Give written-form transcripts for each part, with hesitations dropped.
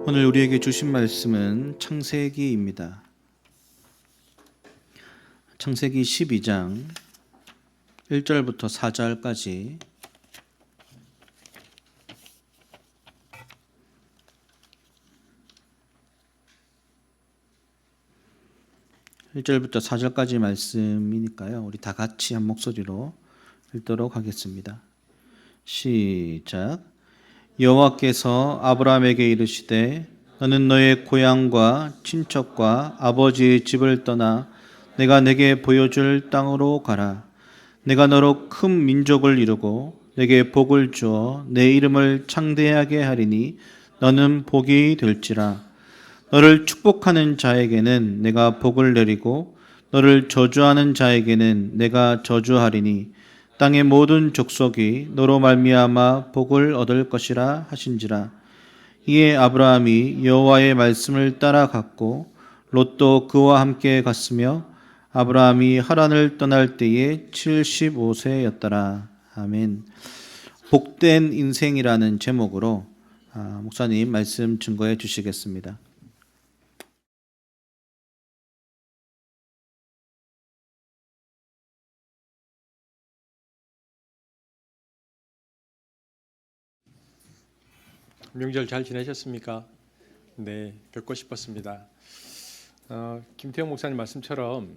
오늘 우리에게 주신 말씀은 창세기입니다. 창세기 12장 1절부터 4절까지 말씀이니까요. 우리 다 같이 한 목소리로 읽도록 하겠습니다. 시작. 여호와께서 아브라함에게 이르시되 너는 너의 고향과 친척과 아버지의 집을 떠나 내가 내게 보여줄 땅으로 가라. 내가 너로 큰 민족을 이루고 내게 복을 주어 내 이름을 창대하게 하리니 너는 복이 될지라. 너를 축복하는 자에게는 내가 복을 내리고 너를 저주하는 자에게는 내가 저주하리니 땅의 모든 족속이 너로 말미암아 복을 얻을 것이라 하신지라. 이에 아브라함이 여호와의 말씀을 따라갔고 롯도 그와 함께 갔으며 아브라함이 하란을 떠날 때에 75세였더라. 아멘. 복된 인생이라는 제목으로 목사님 말씀 증거해 주시겠습니다. 명절 잘 지내셨습니까? 네, 뵙고 싶었습니다. 김태형 목사님 말씀처럼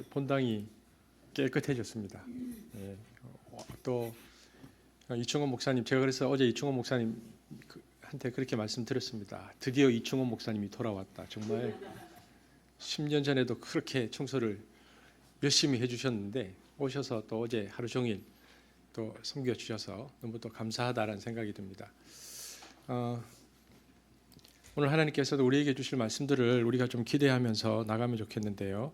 본당이 깨끗해졌습니다. 네, 또 이충원 목사님, 제가 그래서 어제 이충원 목사님한테 그렇게 말씀드렸습니다. 드디어 이충원 목사님이 돌아왔다. 정말 10년 전에도 그렇게 청소를 열심히 해주셨는데 오셔서 또 어제 하루 종일 또 섬겨주셔서 너무 또 감사하다라는 생각이 듭니다. 오늘 하나님께서도 우리에게 주실 말씀들을 우리가 좀 기대하면서 나가면 좋겠는데요.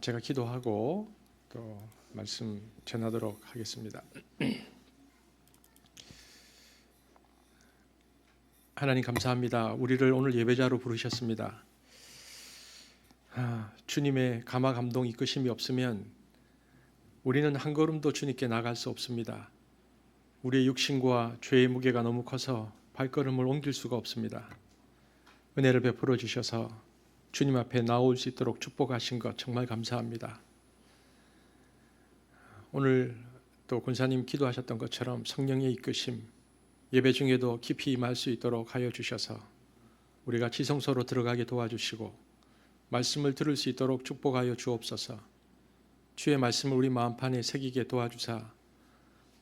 제가 기도하고 또 말씀 전하도록 하겠습니다. 하나님 감사합니다. 우리를 오늘 예배자로 부르셨습니다. 주님의 감화 감동 이끄심이 없으면 우리는 한 걸음도 주님께 나갈 수 없습니다. 우리의 육신과 죄의 무게가 너무 커서 발걸음을 옮길 수가 없습니다. 은혜를 베풀어 주셔서 주님 앞에 나올 수 있도록 축복하신 것 정말 감사합니다. 오늘 또 권사님 기도하셨던 것처럼 성령의 이끄심, 예배 중에도 깊이 임할 수 있도록 하여 주셔서 우리가 지성소로 들어가게 도와주시고 말씀을 들을 수 있도록 축복하여 주옵소서. 주의 말씀을 우리 마음판에 새기게 도와주사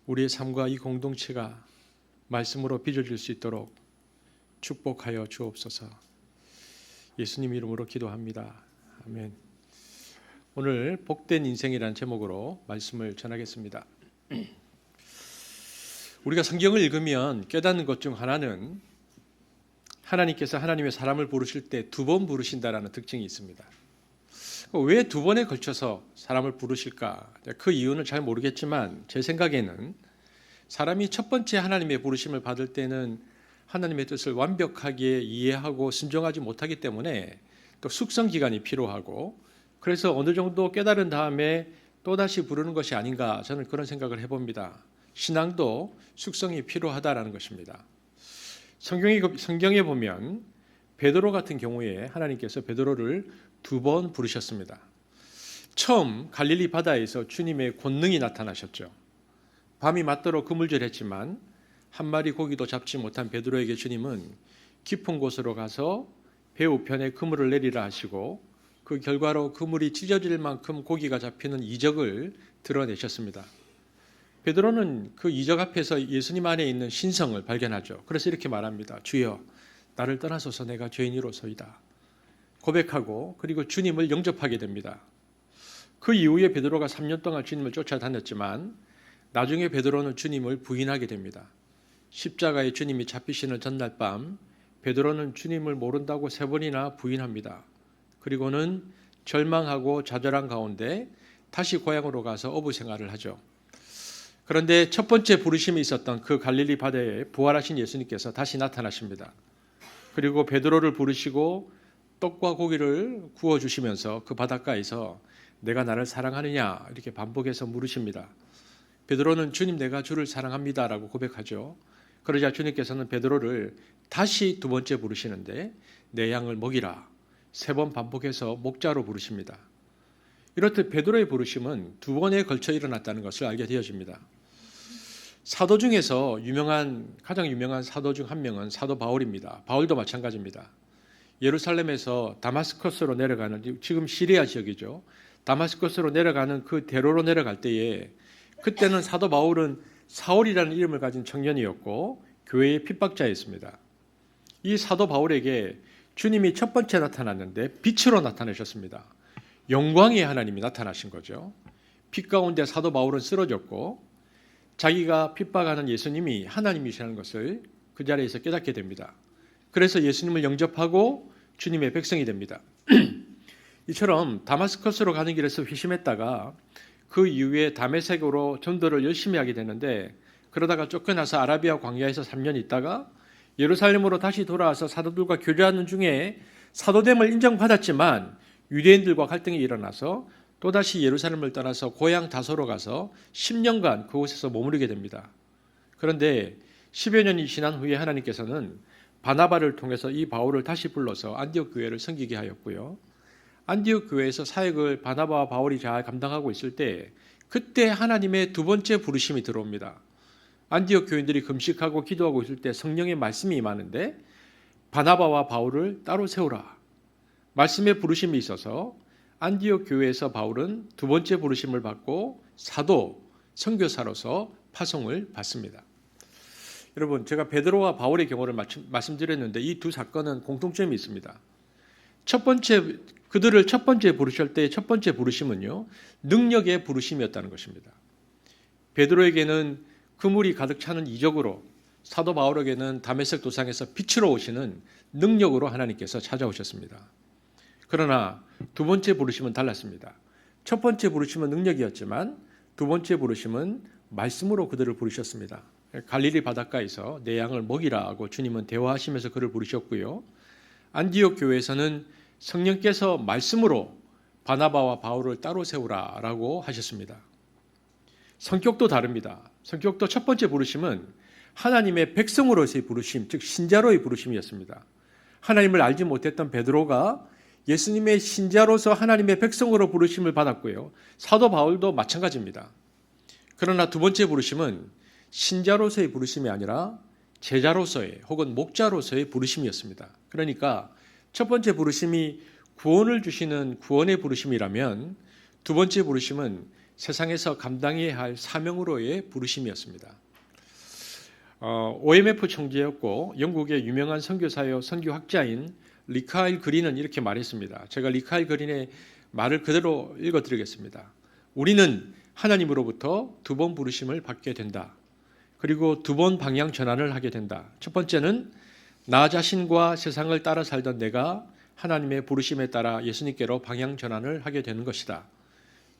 우리의 삶과 이 공동체가 말씀으로 빚어질 수 있도록 축복하여 주옵소서. 예수님 이름으로 기도합니다. 아멘. 오늘 복된 인생이라는 제목으로 말씀을 전하겠습니다. 우리가 성경을 읽으면 깨닫는 것 중 하나는 하나님께서 하나님의 사람을 부르실 때 2번 부르신다라는 특징이 있습니다. 왜 2번에 걸쳐서 사람을 부르실까? 그 이유는 잘 모르겠지만 제 생각에는 사람이 첫 번째 하나님의 부르심을 받을 때는 하나님의 뜻을 완벽하게 이해하고 순종하지 못하기 때문에 또 숙성 기간이 필요하고 그래서 어느 정도 깨달은 다음에 또다시 부르는 것이 아닌가 저는 그런 생각을 해봅니다. 신앙도 숙성이 필요하다라는 것입니다. 성경에 보면 베드로 같은 경우에 하나님께서 베드로를 2번 부르셨습니다. 처음 갈릴리 바다에서 주님의 권능이 나타나셨죠. 밤이 맞도록 그물질했지만 한 마리 고기도 잡지 못한 베드로에게 주님은 깊은 곳으로 가서 배 우편에 그물을 내리라 하시고 그 결과로 그물이 찢어질 만큼 고기가 잡히는 이적을 드러내셨습니다. 베드로는 그 이적 앞에서 예수님 안에 있는 신성을 발견하죠. 그래서 이렇게 말합니다. 주여, 나를 떠나소서 내가 죄인이로소이다. 고백하고 그리고 주님을 영접하게 됩니다. 그 이후에 베드로가 3년 동안 주님을 쫓아다녔지만 나중에 베드로는 주님을 부인하게 됩니다. 십자가에 주님이 잡히시는 전날 밤 베드로는 주님을 모른다고 3번이나 부인합니다. 그리고는 절망하고 좌절한 가운데 다시 고향으로 가서 어부 생활을 하죠. 그런데 첫 번째 부르심이 있었던 그 갈릴리 바다에 부활하신 예수님께서 다시 나타나십니다. 그리고 베드로를 부르시고 떡과 고기를 구워주시면서 그 바닷가에서 내가 나를 사랑하느냐 이렇게 반복해서 물으십니다. 베드로는 주님 내가 주를 사랑합니다라고 고백하죠. 그러자 주님께서는 베드로를 다시 두 번째 부르시는데 내 양을 먹이라 3번 반복해서 목자로 부르십니다. 이렇듯 베드로의 부르심은 2번에 걸쳐 일어났다는 것을 알게 되어집니다. 사도 중에서 가장 유명한 사도 중 한 명은 사도 바울입니다. 바울도 마찬가지입니다. 예루살렘에서 다마스커스로 내려가는, 지금 시리아 지역이죠. 다마스커스로 내려가는 그 대로로 내려갈 때에 그때는 사도 바울은 사울이라는 이름을 가진 청년이었고 교회의 핍박자였습니다. 이 사도 바울에게 주님이 첫 번째 나타났는데 빛으로 나타나셨습니다. 영광의 하나님이 나타나신 거죠. 빛 가운데 사도 바울은 쓰러졌고 자기가 핍박하는 예수님이 하나님이시라는 것을 그 자리에서 깨닫게 됩니다. 그래서 예수님을 영접하고 주님의 백성이 됩니다. 이처럼 다마스커스로 가는 길에서 회심했다가 그 이후에 다메섹으로 전도를 열심히 하게 되는데 그러다가 쫓겨나서 아라비아 광야에서 3년 있다가 예루살렘으로 다시 돌아와서 사도들과 교제하는 중에 사도됨을 인정받았지만 유대인들과 갈등이 일어나서 또다시 예루살렘을 떠나서 고향 다소로 가서 10년간 그곳에서 머무르게 됩니다. 그런데 10여 년이 지난 후에 하나님께서는 바나바를 통해서 이 바울을 다시 불러서 안디옥 교회를 섬기게 하였고요. 안디옥 교회에서 사역을 바나바와 바울이 잘 감당하고 있을 때 그때 하나님의 두 번째 부르심이 들어옵니다. 안디옥 교인들이 금식하고 기도하고 있을 때 성령의 말씀이 임하는데 바나바와 바울을 따로 세우라. 말씀의 부르심이 있어서 안디옥 교회에서 바울은 두 번째 부르심을 받고 사도, 선교사로서 파송을 받습니다. 여러분, 제가 베드로와 바울의 경우를 말씀드렸는데 이 두 사건은 공통점이 있습니다. 그들을 첫 번째 부르실 때의 첫 번째 부르심은요, 능력의 부르심이었다는 것입니다. 베드로에게는 그물이 가득 차는 이적으로, 사도 바울에게는 다메섹 도상에서 빛으로 오시는 능력으로 하나님께서 찾아오셨습니다. 그러나 두 번째 부르심은 달랐습니다. 첫 번째 부르심은 능력이었지만 두 번째 부르심은 말씀으로 그들을 부르셨습니다. 갈릴리 바닷가에서 내 양을 먹이라고 주님은 대화하시면서 그를 부르셨고요. 안디옥 교회에서는 성령께서 말씀으로 바나바와 바울을 따로 세우라라고 하셨습니다. 성격도 다릅니다. 성격도 첫 번째 부르심은 하나님의 백성으로서의 부르심, 즉 신자로의 부르심이었습니다. 하나님을 알지 못했던 베드로가 예수님의 신자로서 하나님의 백성으로 부르심을 받았고요. 사도 바울도 마찬가지입니다. 그러나 두 번째 부르심은 신자로서의 부르심이 아니라 제자로서의 혹은 목자로서의 부르심이었습니다. 그러니까 첫 번째 부르심이 구원을 주시는 구원의 부르심이라면 두 번째 부르심은 세상에서 감당해야 할 사명으로의 부르심이었습니다. OMF 총재였고 영국의 유명한 선교사요 선교학자인 리카일 그린은 이렇게 말했습니다. 제가 리카일 그린의 말을 그대로 읽어드리겠습니다. 우리는 하나님으로부터 두 번 부르심을 받게 된다. 그리고 두 번 방향 전환을 하게 된다. 첫 번째는 나 자신과 세상을 따라 살던 내가 하나님의 부르심에 따라 예수님께로 방향 전환을 하게 되는 것이다.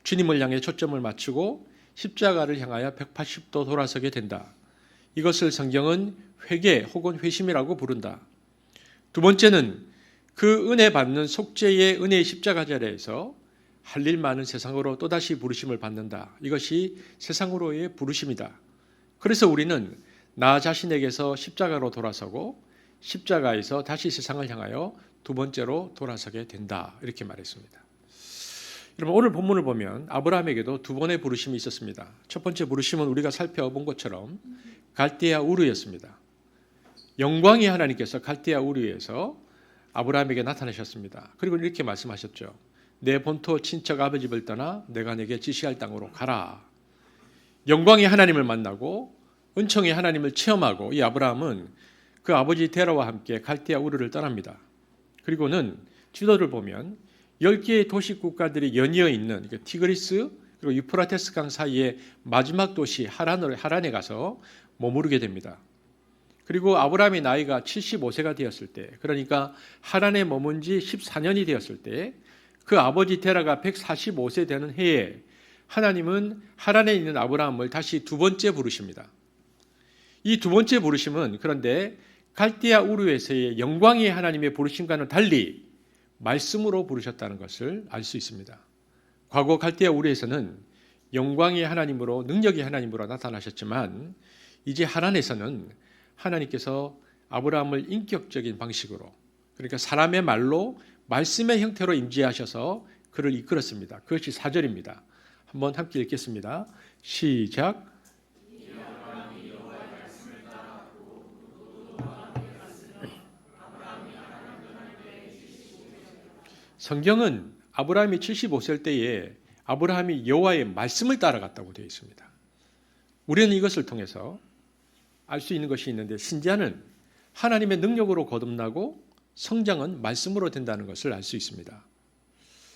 주님을 향해 초점을 맞추고 십자가를 향하여 180도 돌아서게 된다. 이것을 성경은 회개 혹은 회심이라고 부른다. 두 번째는 그 은혜 받는 속죄의 은혜의 십자가 자리에서 할 일 많은 세상으로 또다시 부르심을 받는다. 이것이 세상으로의 부르심이다. 그래서 우리는 나 자신에게서 십자가로 돌아서고 십자가에서 다시 세상을 향하여 두 번째로 돌아서게 된다. 이렇게 말했습니다. 여러분, 오늘 본문을 보면 아브라함에게도 두 번의 부르심이 있었습니다. 첫 번째 부르심은 우리가 살펴본 것처럼 갈대아 우르였습니다. 영광의 하나님께서 갈대아 우르에서 아브라함에게 나타나셨습니다. 그리고 이렇게 말씀하셨죠. 내 본토 친척 아버지 집을 떠나 내가 내게 지시할 땅으로 가라. 영광의 하나님을 만나고 은총의 하나님을 체험하고 이 아브라함은 그 아버지 데라와 함께 갈대아 우르를 떠납니다. 그리고는 지도를 보면 10개의 도시 국가들이 연이어 있는 티그리스 그리고 유프라테스 강 사이의 마지막 도시 하란에 가서 머무르게 됩니다. 그리고 아브라함의 나이가 75세가 되었을 때, 그러니까 하란에 머문 지 14년이 되었을 때 그 아버지 데라가 145세 되는 해에 하나님은 하란에 있는 아브라함을 다시 두 번째 부르십니다. 이 두 번째 부르심은 그런데 갈대아 우르에서의 영광의 하나님의 부르심과는 달리 말씀으로 부르셨다는 것을 알 수 있습니다. 과거 갈대아 우르에서는 영광의 하나님으로 능력의 하나님으로 나타나셨지만 이제 하란에서는 하나님께서 아브라함을 인격적인 방식으로, 그러니까 사람의 말로 말씀의 형태로 임재하셔서 그를 이끌었습니다. 그것이 4절입니다. 한번 함께 읽겠습니다. 시작. 성경은 아브라함이 75세 때에 아브라함이 여호와의 말씀을 따라갔다고 되어 있습니다. 우리는 이것을 통해서 알 수 있는 것이 있는데, 신자는 하나님의 능력으로 거듭나고 성장은 말씀으로 된다는 것을 알 수 있습니다.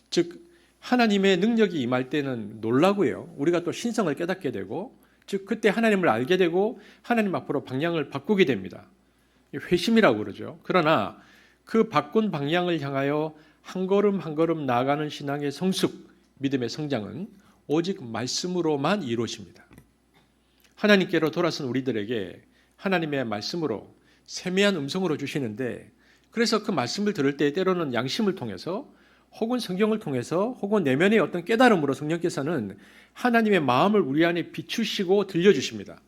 즉 하나님의 능력이 임할 때는 놀라고요, 우리가 또 신성을 깨닫게 되고, 즉 그때 하나님을 알게 되고 하나님 앞으로 방향을 바꾸게 됩니다. 회심이라고 그러죠. 그러나 그 바꾼 방향을 향하여 한 걸음 한 걸음 나아가는 신앙의 성숙, 믿음의 성장은 오직 말씀으로만 이루어집니다. 하나님께로 돌아선 우리들에게 하나님의 말씀으로 세미한 음성으로 주시는데, 그래서 그 말씀을 들을 때 때로는 양심을 통해서 혹은 성경을 통해서 혹은 내면의 어떤 깨달음으로 성령께서는 하나님의 마음을 우리 안에 비추시고 들려주십니다.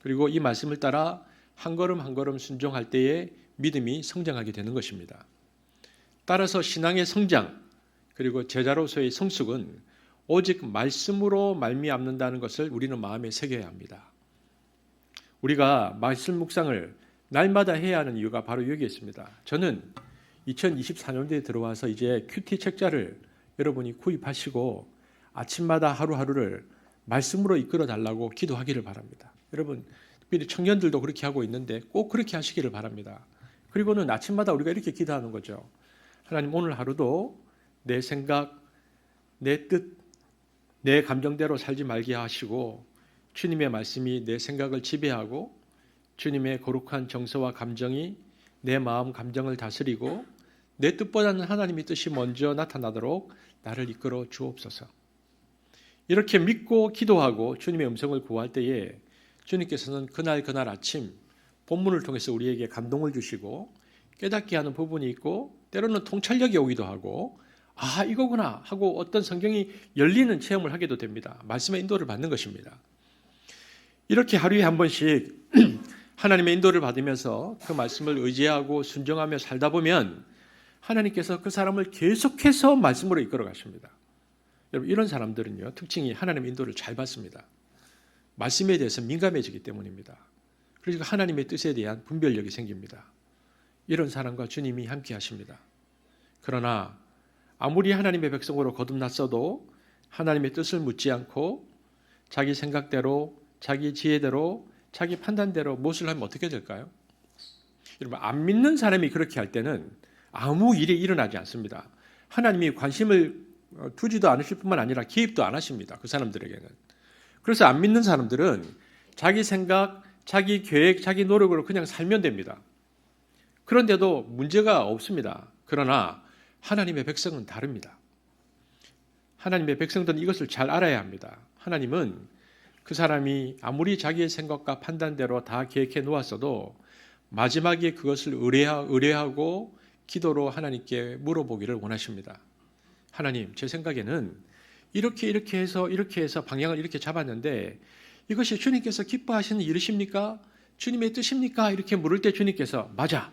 그리고 이 말씀을 따라 한 걸음 한 걸음 순종할 때에 믿음이 성장하게 되는 것입니다. 따라서 신앙의 성장 그리고 제자로서의 성숙은 오직 말씀으로 말미암는다는 것을 우리는 마음에 새겨야 합니다. 우리가 말씀 묵상을 날마다 해야 하는 이유가 바로 여기에 있습니다. 저는 2024년도에 들어와서 이제 큐티 책자를 여러분이 구입하시고 아침마다 하루하루를 말씀으로 이끌어 달라고 기도하기를 바랍니다. 여러분, 특별히 청년들도 그렇게 하고 있는데 꼭 그렇게 하시기를 바랍니다. 그리고는 아침마다 우리가 이렇게 기도하는 거죠. 하나님, 오늘 하루도 내 생각, 내 뜻, 내 감정대로 살지 말게 하시고 주님의 말씀이 내 생각을 지배하고 주님의 거룩한 정서와 감정이 내 마음 감정을 다스리고 내 뜻보다는 하나님의 뜻이 먼저 나타나도록 나를 이끌어 주옵소서. 이렇게 믿고 기도하고 주님의 음성을 구할 때에 주님께서는 그날 아침 본문을 통해서 우리에게 감동을 주시고 깨닫게 하는 부분이 있고, 때로는 통찰력이 오기도 하고, 아, 이거구나 하고 어떤 성경이 열리는 체험을 하게도 됩니다. 말씀의 인도를 받는 것입니다. 이렇게 하루에 한 번씩 하나님의 인도를 받으면서 그 말씀을 의지하고 순종하며 살다 보면 하나님께서 그 사람을 계속해서 말씀으로 이끌어 가십니다. 여러분, 이런 사람들은요, 특징이 하나님의 인도를 잘 받습니다. 말씀에 대해서 민감해지기 때문입니다. 그래서 하나님의 뜻에 대한 분별력이 생깁니다. 이런 사람과 주님이 함께 하십니다. 그러나 아무리 하나님의 백성으로 거듭났어도 하나님의 뜻을 묻지 않고 자기 생각대로, 자기 지혜대로, 자기 판단대로 무엇을 하면 어떻게 될까요? 여러분, 안 믿는 사람이 그렇게 할 때는 아무 일이 일어나지 않습니다. 하나님이 관심을 두지도 않으실 뿐만 아니라 개입도 안 하십니다. 그 사람들에게는. 그래서 안 믿는 사람들은 자기 생각, 자기 계획, 자기 노력으로 그냥 살면 됩니다. 그런데도 문제가 없습니다. 그러나 하나님의 백성은 다릅니다. 하나님의 백성들은 이것을 잘 알아야 합니다. 하나님은 그 사람이 아무리 자기의 생각과 판단대로 다 계획해 놓았어도 마지막에 그것을 의뢰하고 기도로 하나님께 물어보기를 원하십니다. 하나님, 제 생각에는 이렇게 해서 방향을 이렇게 잡았는데 이것이 주님께서 기뻐하시는 일이십니까? 주님의 뜻입니까? 이렇게 물을 때 주님께서 맞아,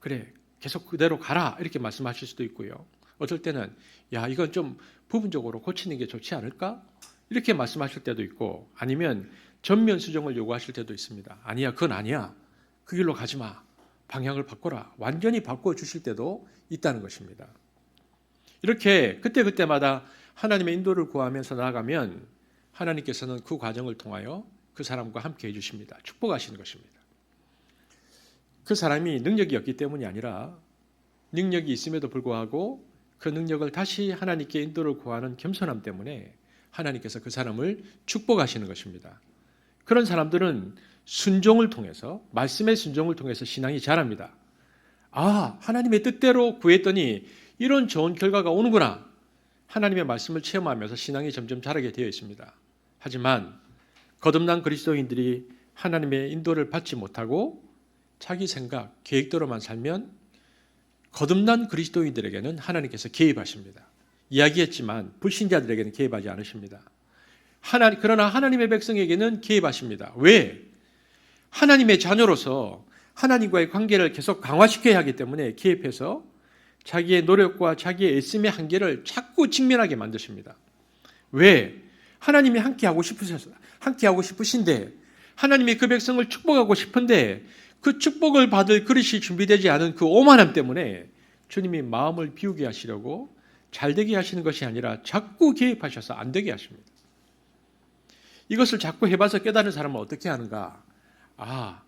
그래, 계속 그대로 가라 이렇게 말씀하실 수도 있고요. 어떨 때는 야, 이건 좀 부분적으로 고치는 게 좋지 않을까? 이렇게 말씀하실 때도 있고, 아니면 전면 수정을 요구하실 때도 있습니다. 아니야, 그건 아니야, 그 길로 가지 마, 방향을 바꿔라, 완전히 바꿔주실 때도 있다는 것입니다. 이렇게 그때마다 하나님의 인도를 구하면서 나아가면 하나님께서는 그 과정을 통하여 그 사람과 함께 해주십니다. 축복하시는 것입니다. 그 사람이 능력이 없기 때문이 아니라 능력이 있음에도 불구하고 그 능력을 다시 하나님께 인도를 구하는 겸손함 때문에 하나님께서 그 사람을 축복하시는 것입니다. 그런 사람들은 순종을 통해서, 말씀의 순종을 통해서 신앙이 자랍니다. 아, 하나님의 뜻대로 구했더니 이런 좋은 결과가 오는구나. 하나님의 말씀을 체험하면서 신앙이 점점 자라게 되어 있습니다. 하지만 거듭난 그리스도인들이 하나님의 인도를 받지 못하고 자기 생각, 계획대로만 살면 거듭난 그리스도인들에게는 하나님께서 개입하십니다. 이야기했지만 불신자들에게는 개입하지 않으십니다. 그러나 하나님의 백성에게는 개입하십니다. 왜? 하나님의 자녀로서 하나님과의 관계를 계속 강화시켜야 하기 때문에 개입해서 자기의 노력과 자기의 애씀의 한계를 자꾸 직면하게 만드십니다. 왜? 하나님이 함께하고 싶으신데, 하나님이 그 백성을 축복하고 싶은데 그 축복을 받을 그릇이 준비되지 않은 그 오만함 때문에 주님이 마음을 비우게 하시려고 잘 되게 하시는 것이 아니라 자꾸 개입하셔서 안 되게 하십니다. 이것을 자꾸 해봐서 깨달은 사람은 어떻게 하는가? 아,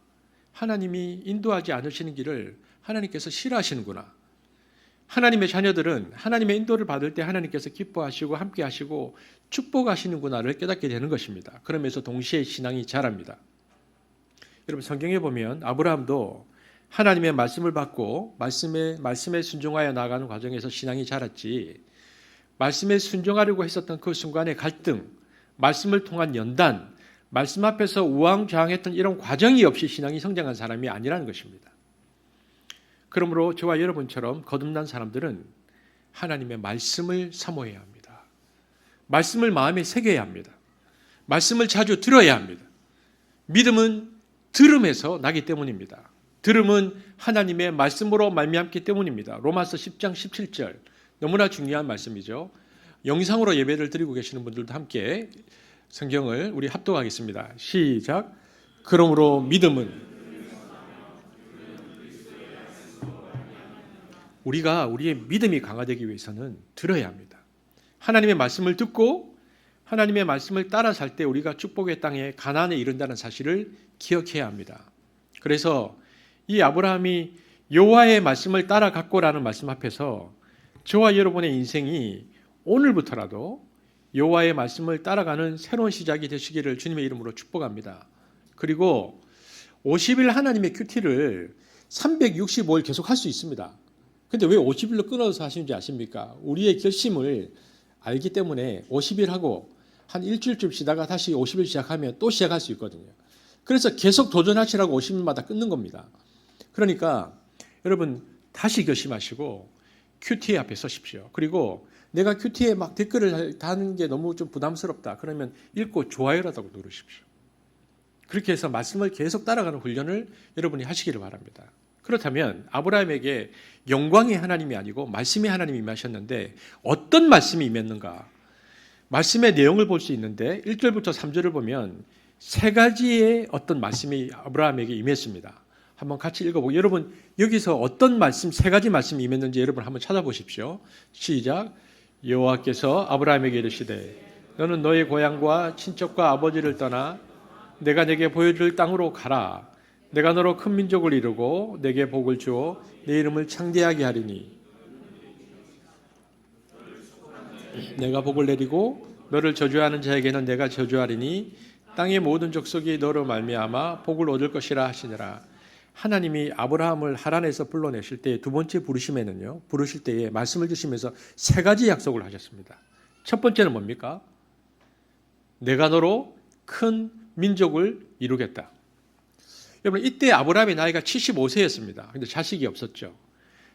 하나님이 인도하지 않으시는 길을 하나님께서 싫어하시는구나. 하나님의 자녀들은 하나님의 인도를 받을 때 하나님께서 기뻐하시고 함께 하시고 축복하시는구나를 깨닫게 되는 것입니다. 그러면서 동시에 신앙이 자랍니다. 여러분 성경에 보면 아브라함도 하나님의 말씀을 받고 말씀에 순종하여 나가는 과정에서 신앙이 자랐지, 말씀에 순종하려고 했었던 그 순간의 갈등, 말씀을 통한 연단, 말씀 앞에서 우왕좌왕했던 이런 과정이 없이 신앙이 성장한 사람이 아니라는 것입니다. 그러므로 저와 여러분처럼 거듭난 사람들은 하나님의 말씀을 사모해야 합니다. 말씀을 마음에 새겨야 합니다. 말씀을 자주 들어야 합니다. 믿음은 들음에서 나기 때문입니다. 들음은 하나님의 말씀으로 말미암기 때문입니다. 로마서 10장 17절 너무나 중요한 말씀이죠. 영상으로 예배를 드리고 계시는 분들도 함께 성경을 우리 합독하겠습니다. 시작. 그러므로 믿음은 우리의 믿음이 강화되기 위해서는 들어야 합니다. 하나님의 말씀을 듣고 하나님의 말씀을 따라 살 때 우리가 축복의 땅에 가나안에 이른다는 사실을 기억해야 합니다. 그래서 이 아브라함이 여호와의 말씀을 따라갔고라는 말씀 앞에서 저와 여러분의 인생이 오늘부터라도 여호와의 말씀을 따라가는 새로운 시작이 되시기를 주님의 이름으로 축복합니다. 그리고 50일 하나님의 큐티를 365일 계속 할 수 있습니다. 근데 왜 50일로 끊어서 하시는지 아십니까? 우리의 결심을 알기 때문에 50일 하고 한 일주일쯤 쉬다가 다시 50일 시작하면 또 시작할 수 있거든요. 그래서 계속 도전하시라고 50일마다 끊는 겁니다. 그러니까 여러분 다시 결심하시고 큐티에 앞에 서십시오. 그리고 내가 큐티에 막 댓글을 다는 게 너무 좀 부담스럽다. 그러면 읽고 좋아요라도 누르십시오. 그렇게 해서 말씀을 계속 따라가는 훈련을 여러분이 하시기를 바랍니다. 그렇다면 아브라함에게 영광의 하나님이 아니고 말씀의 하나님이 임하셨는데 어떤 말씀이 임했는가? 말씀의 내용을 볼 수 있는데 1절부터 3절을 보면 세 가지의 어떤 말씀이 아브라함에게 임했습니다. 한번 같이 읽어보고 여러분 여기서 어떤 말씀, 세 가지 말씀이 임했는지 여러분 한번 찾아보십시오. 시작. 여호와께서 아브라함에게 이르시되 너는 너의 고향과 친척과 아버지를 떠나 내가 내게 보여줄 땅으로 가라. 내가 너로 큰 민족을 이루고 내게 복을 주어 내 이름을 창대하게 하리니 내가 복을 내리고 너를 저주하는 자에게는 내가 저주하리니 땅의 모든 족속이 너로 말미암아 복을 얻을 것이라 하시니라. 하나님이 아브라함을 하란에서 불러내실 때 두 번째 부르심에는요, 부르실 때에 말씀을 주시면서 세 가지 약속을 하셨습니다. 첫 번째는 뭡니까? 내가 너로 큰 민족을 이루겠다. 여러분 이때 아브라함의 나이가 75세였습니다. 그런데 자식이 없었죠.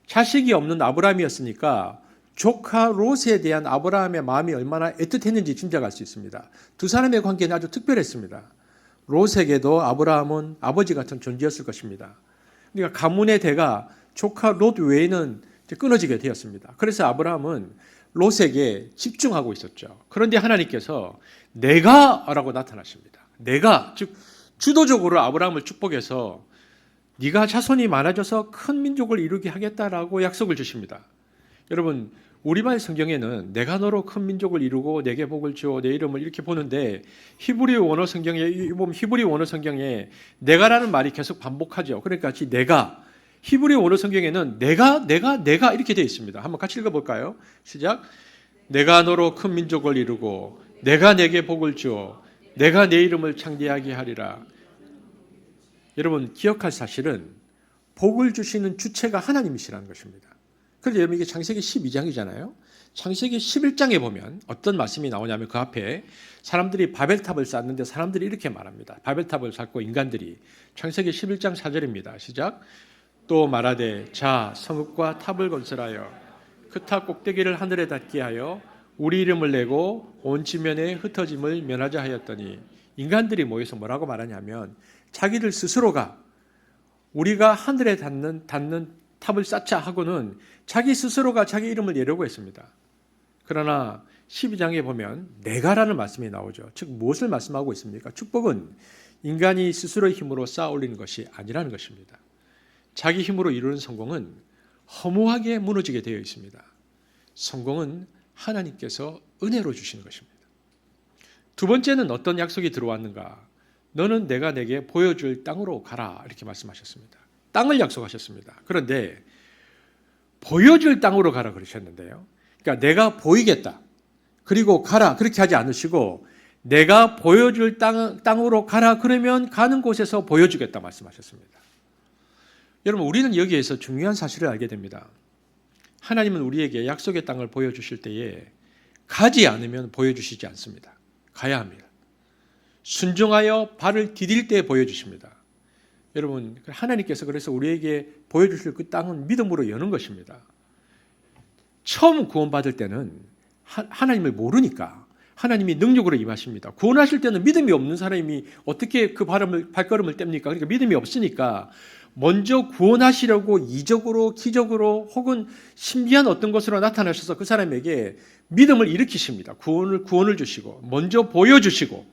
자식이 없는 아브라함이었으니까 조카 롯에 대한 아브라함의 마음이 얼마나 애틋했는지 짐작할 수 있습니다. 두 사람의 관계는 아주 특별했습니다. 롯에게도 아브라함은 아버지 같은 존재였을 것입니다. 그러니까 가문의 대가 조카 롯 외에는 끊어지게 되었습니다. 그래서 아브라함은 롯에게 집중하고 있었죠. 그런데 하나님께서 내가라고 나타나십니다. 내가, 즉 주도적으로 아브라함을 축복해서 네가 자손이 많아져서 큰 민족을 이루게 하겠다라고 약속을 주십니다. 여러분 우리말 성경에는 내가 너로 큰 민족을 이루고 내게 복을 주어 내 이름을 이렇게 보는데 히브리 원어 성경에 내가라는 말이 계속 반복하죠. 그러니까 같이 내가, 히브리 원어 성경에는 내가 이렇게 되어 있습니다. 한번 같이 읽어볼까요? 시작. 내가 너로 큰 민족을 이루고 내가 내게 복을 주어 내가 내 이름을 창대하게 하리라. 여러분 기억할 사실은 복을 주시는 주체가 하나님이시라는 것입니다. 그런데 여러분 이게 창세기 12장이잖아요. 창세기 11장에 보면 어떤 말씀이 나오냐면 그 앞에 사람들이 바벨탑을 쌓는데 사람들이 이렇게 말합니다. 바벨탑을 쌓고 인간들이. 창세기 11장 4절입니다. 시작. 또 말하되 자 성읍과 탑을 건설하여 그 탑 꼭대기를 하늘에 닿게 하여 우리 이름을 내고 온 지면에 흩어짐을 면하자 하였더니 인간들이 모여서 뭐라고 말하냐면 자기들 스스로가 우리가 하늘에 닿는 탑을 쌓자 하고는 자기 스스로가 자기 이름을 내려고 했습니다. 그러나 12장에 보면 내가라는 말씀이 나오죠. 즉 무엇을 말씀하고 있습니까? 축복은 인간이 스스로의 힘으로 쌓아 올리는 것이 아니라는 것입니다. 자기 힘으로 이루는 성공은 허무하게 무너지게 되어 있습니다. 성공은 하나님께서 은혜로 주시는 것입니다. 두 번째는 어떤 약속이 들어왔는가? 너는 내가 내게 보여줄 땅으로 가라 이렇게 말씀하셨습니다. 땅을 약속하셨습니다. 그런데 보여줄 땅으로 가라 그러셨는데요. 그러니까 내가 보이겠다. 그리고 가라 그렇게 하지 않으시고 내가 보여줄 땅으로 가라 그러면 가는 곳에서 보여주겠다 말씀하셨습니다. 여러분 우리는 여기에서 중요한 사실을 알게 됩니다. 하나님은 우리에게 약속의 땅을 보여주실 때에 가지 않으면 보여주시지 않습니다. 가야 합니다. 순종하여 발을 디딜 때 보여주십니다. 여러분 하나님께서 그래서 우리에게 보여주실 그 땅은 믿음으로 여는 것입니다. 처음 구원받을 때는 하나님을 모르니까 하나님이 능력으로 임하십니다. 구원하실 때는 믿음이 없는 사람이 어떻게 그 발걸음을 뗍니까? 그러니까 믿음이 없으니까 먼저 구원하시려고 이적으로 기적으로 혹은 신비한 어떤 것으로 나타나셔서 그 사람에게 믿음을 일으키십니다. 구원을 주시고 먼저 보여주시고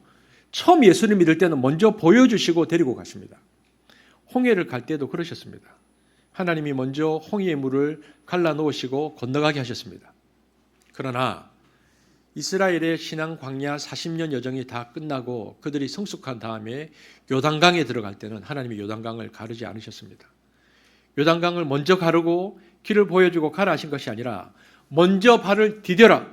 처음 예수를 믿을 때는 먼저 보여주시고 데리고 가십니다. 홍해를 갈 때도 그러셨습니다. 하나님이 먼저 홍해의 물을 갈라놓으시고 건너가게 하셨습니다. 그러나 이스라엘의 신앙 광야 40년 여정이 다 끝나고 그들이 성숙한 다음에 요단강에 들어갈 때는 하나님이 요단강을 가르지 않으셨습니다. 요단강을 먼저 가르고 길을 보여주고 가라 하신 것이 아니라 먼저 발을 디뎌라.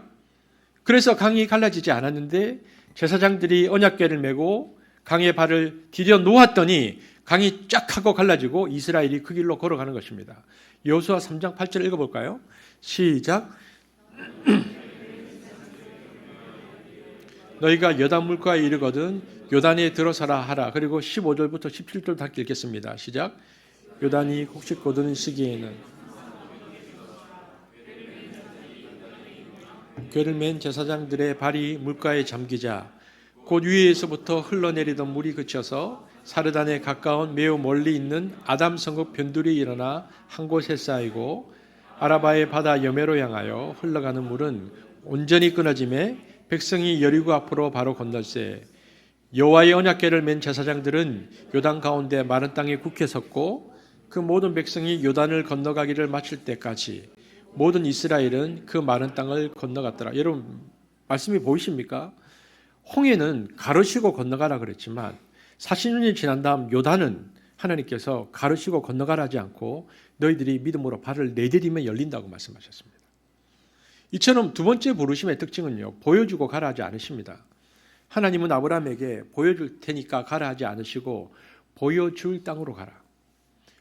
그래서 강이 갈라지지 않았는데 제사장들이 언약궤를 메고 강에 발을 디뎌 놓았더니 강이 쫙 하고 갈라지고 이스라엘이 그 길로 걸어가는 것입니다. 여호수아 3장 8절 읽어볼까요? 시작. 너희가 요단 물가에 이르거든 요단에 들어서라 하라. 그리고 15절부터 17절 다 읽겠습니다. 시작. 요단이 곡식 거두는 시기에는 궤를 맨 제사장들의 발이 물가에 잠기자 곧 위에서부터 흘러내리던 물이 그쳐서 사르단에 가까운 매우 멀리 있는 아담 성읍 변두리 일어나 한 곳에 쌓이고 아라바의 바다 여매로 향하여 흘러가는 물은 온전히 끊어짐에 백성이 여리고 앞으로 바로 건널세 여호와의 언약궤를 맨 제사장들은 요단 가운데 마른 땅에 굳게 섰고 그 모든 백성이 요단을 건너가기를 마칠 때까지 모든 이스라엘은 그 마른 땅을 건너갔더라. 여러분 말씀이 보이십니까? 홍해는 가르시고 건너가라 그랬지만 40년이 지난 다음 요단은 하나님께서 가르시고 건너가라 하지 않고 너희들이 믿음으로 발을 내디디면 열린다고 말씀하셨습니다. 이처럼 두 번째 부르심의 특징은요. 보여주고 가라 하지 않으십니다. 하나님은 아브라함에게 보여줄 테니까 가라 하지 않으시고 보여줄 땅으로 가라.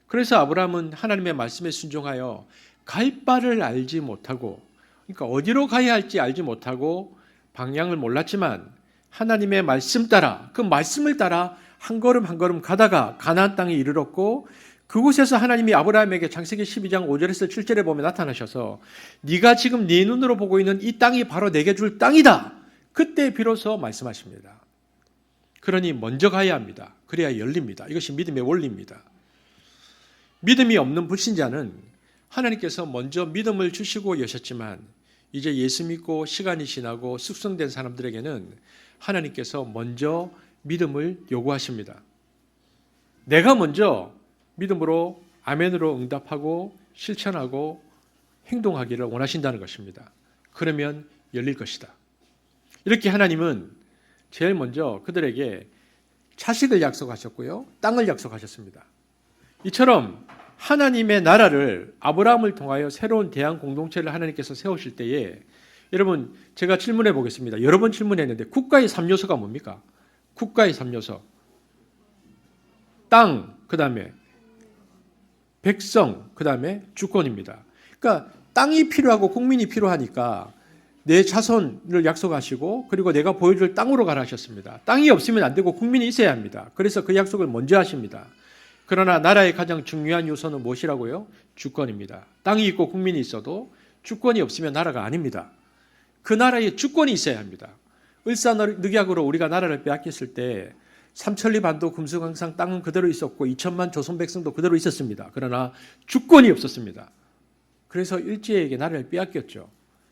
그래서 아브라함은 하나님의 말씀에 순종하여 갈 바를 알지 못하고 그러니까 어디로 가야 할지 알지 못하고 방향을 몰랐지만 하나님의 말씀 따라 그 말씀을 따라 한 걸음 한 걸음 가다가 가나안 땅에 이르렀고 그곳에서 하나님이 아브라함에게 창세기 12장 5절에서 7절에 보면 나타나셔서 네가 지금 네 눈으로 보고 있는 이 땅이 바로 내게 줄 땅이다. 그때 비로소 말씀하십니다. 그러니 먼저 가야 합니다. 그래야 열립니다. 이것이 믿음의 원리입니다. 믿음이 없는 불신자는 하나님께서 먼저 믿음을 주시고 여셨지만 이제 예수 믿고 시간이 지나고 숙성된 사람들에게는 하나님께서 먼저 믿음을 요구하십니다. 내가 먼저 믿음으로 아멘으로 응답하고 실천하고 행동하기를 원하신다는 것입니다. 그러면 열릴 것이다. 이렇게 하나님은 제일 먼저 그들에게 자식을 약속하셨고요. 땅을 약속하셨습니다. 이처럼 하나님의 나라를 아브라함을 통하여 새로운 대한 공동체를 하나님께서 세우실 때에 여러분 제가 질문해 보겠습니다. 여러 번 질문했는데 국가의 3요소가 뭡니까? 국가의 3요소. 땅, 그 다음에 백성, 그 다음에 주권입니다. 그러니까 땅이 필요하고 국민이 필요하니까 내 자손을 약속하시고 그리고 내가 보여줄 땅으로 가라 하셨습니다. 땅이 없으면 안 되고 국민이 있어야 합니다. 그래서 그 약속을 먼저 하십니다. 그러나 나라의 가장 중요한 요소는 무엇이라고요? 주권입니다. 땅이 있고 국민이 있어도 주권이 없으면 나라가 아닙니다. 그 나라에 주권이 있어야 합니다. 을사늑약으로 우리가 나라를 빼앗겼을 때 삼천리 반도 금수강산 땅은 그대로 있었고 2천만 조선 백성도 그대로 있었습니다. 그러나 주권이 없었습니다. 그래서 일제에게 나라를 빼앗겼죠.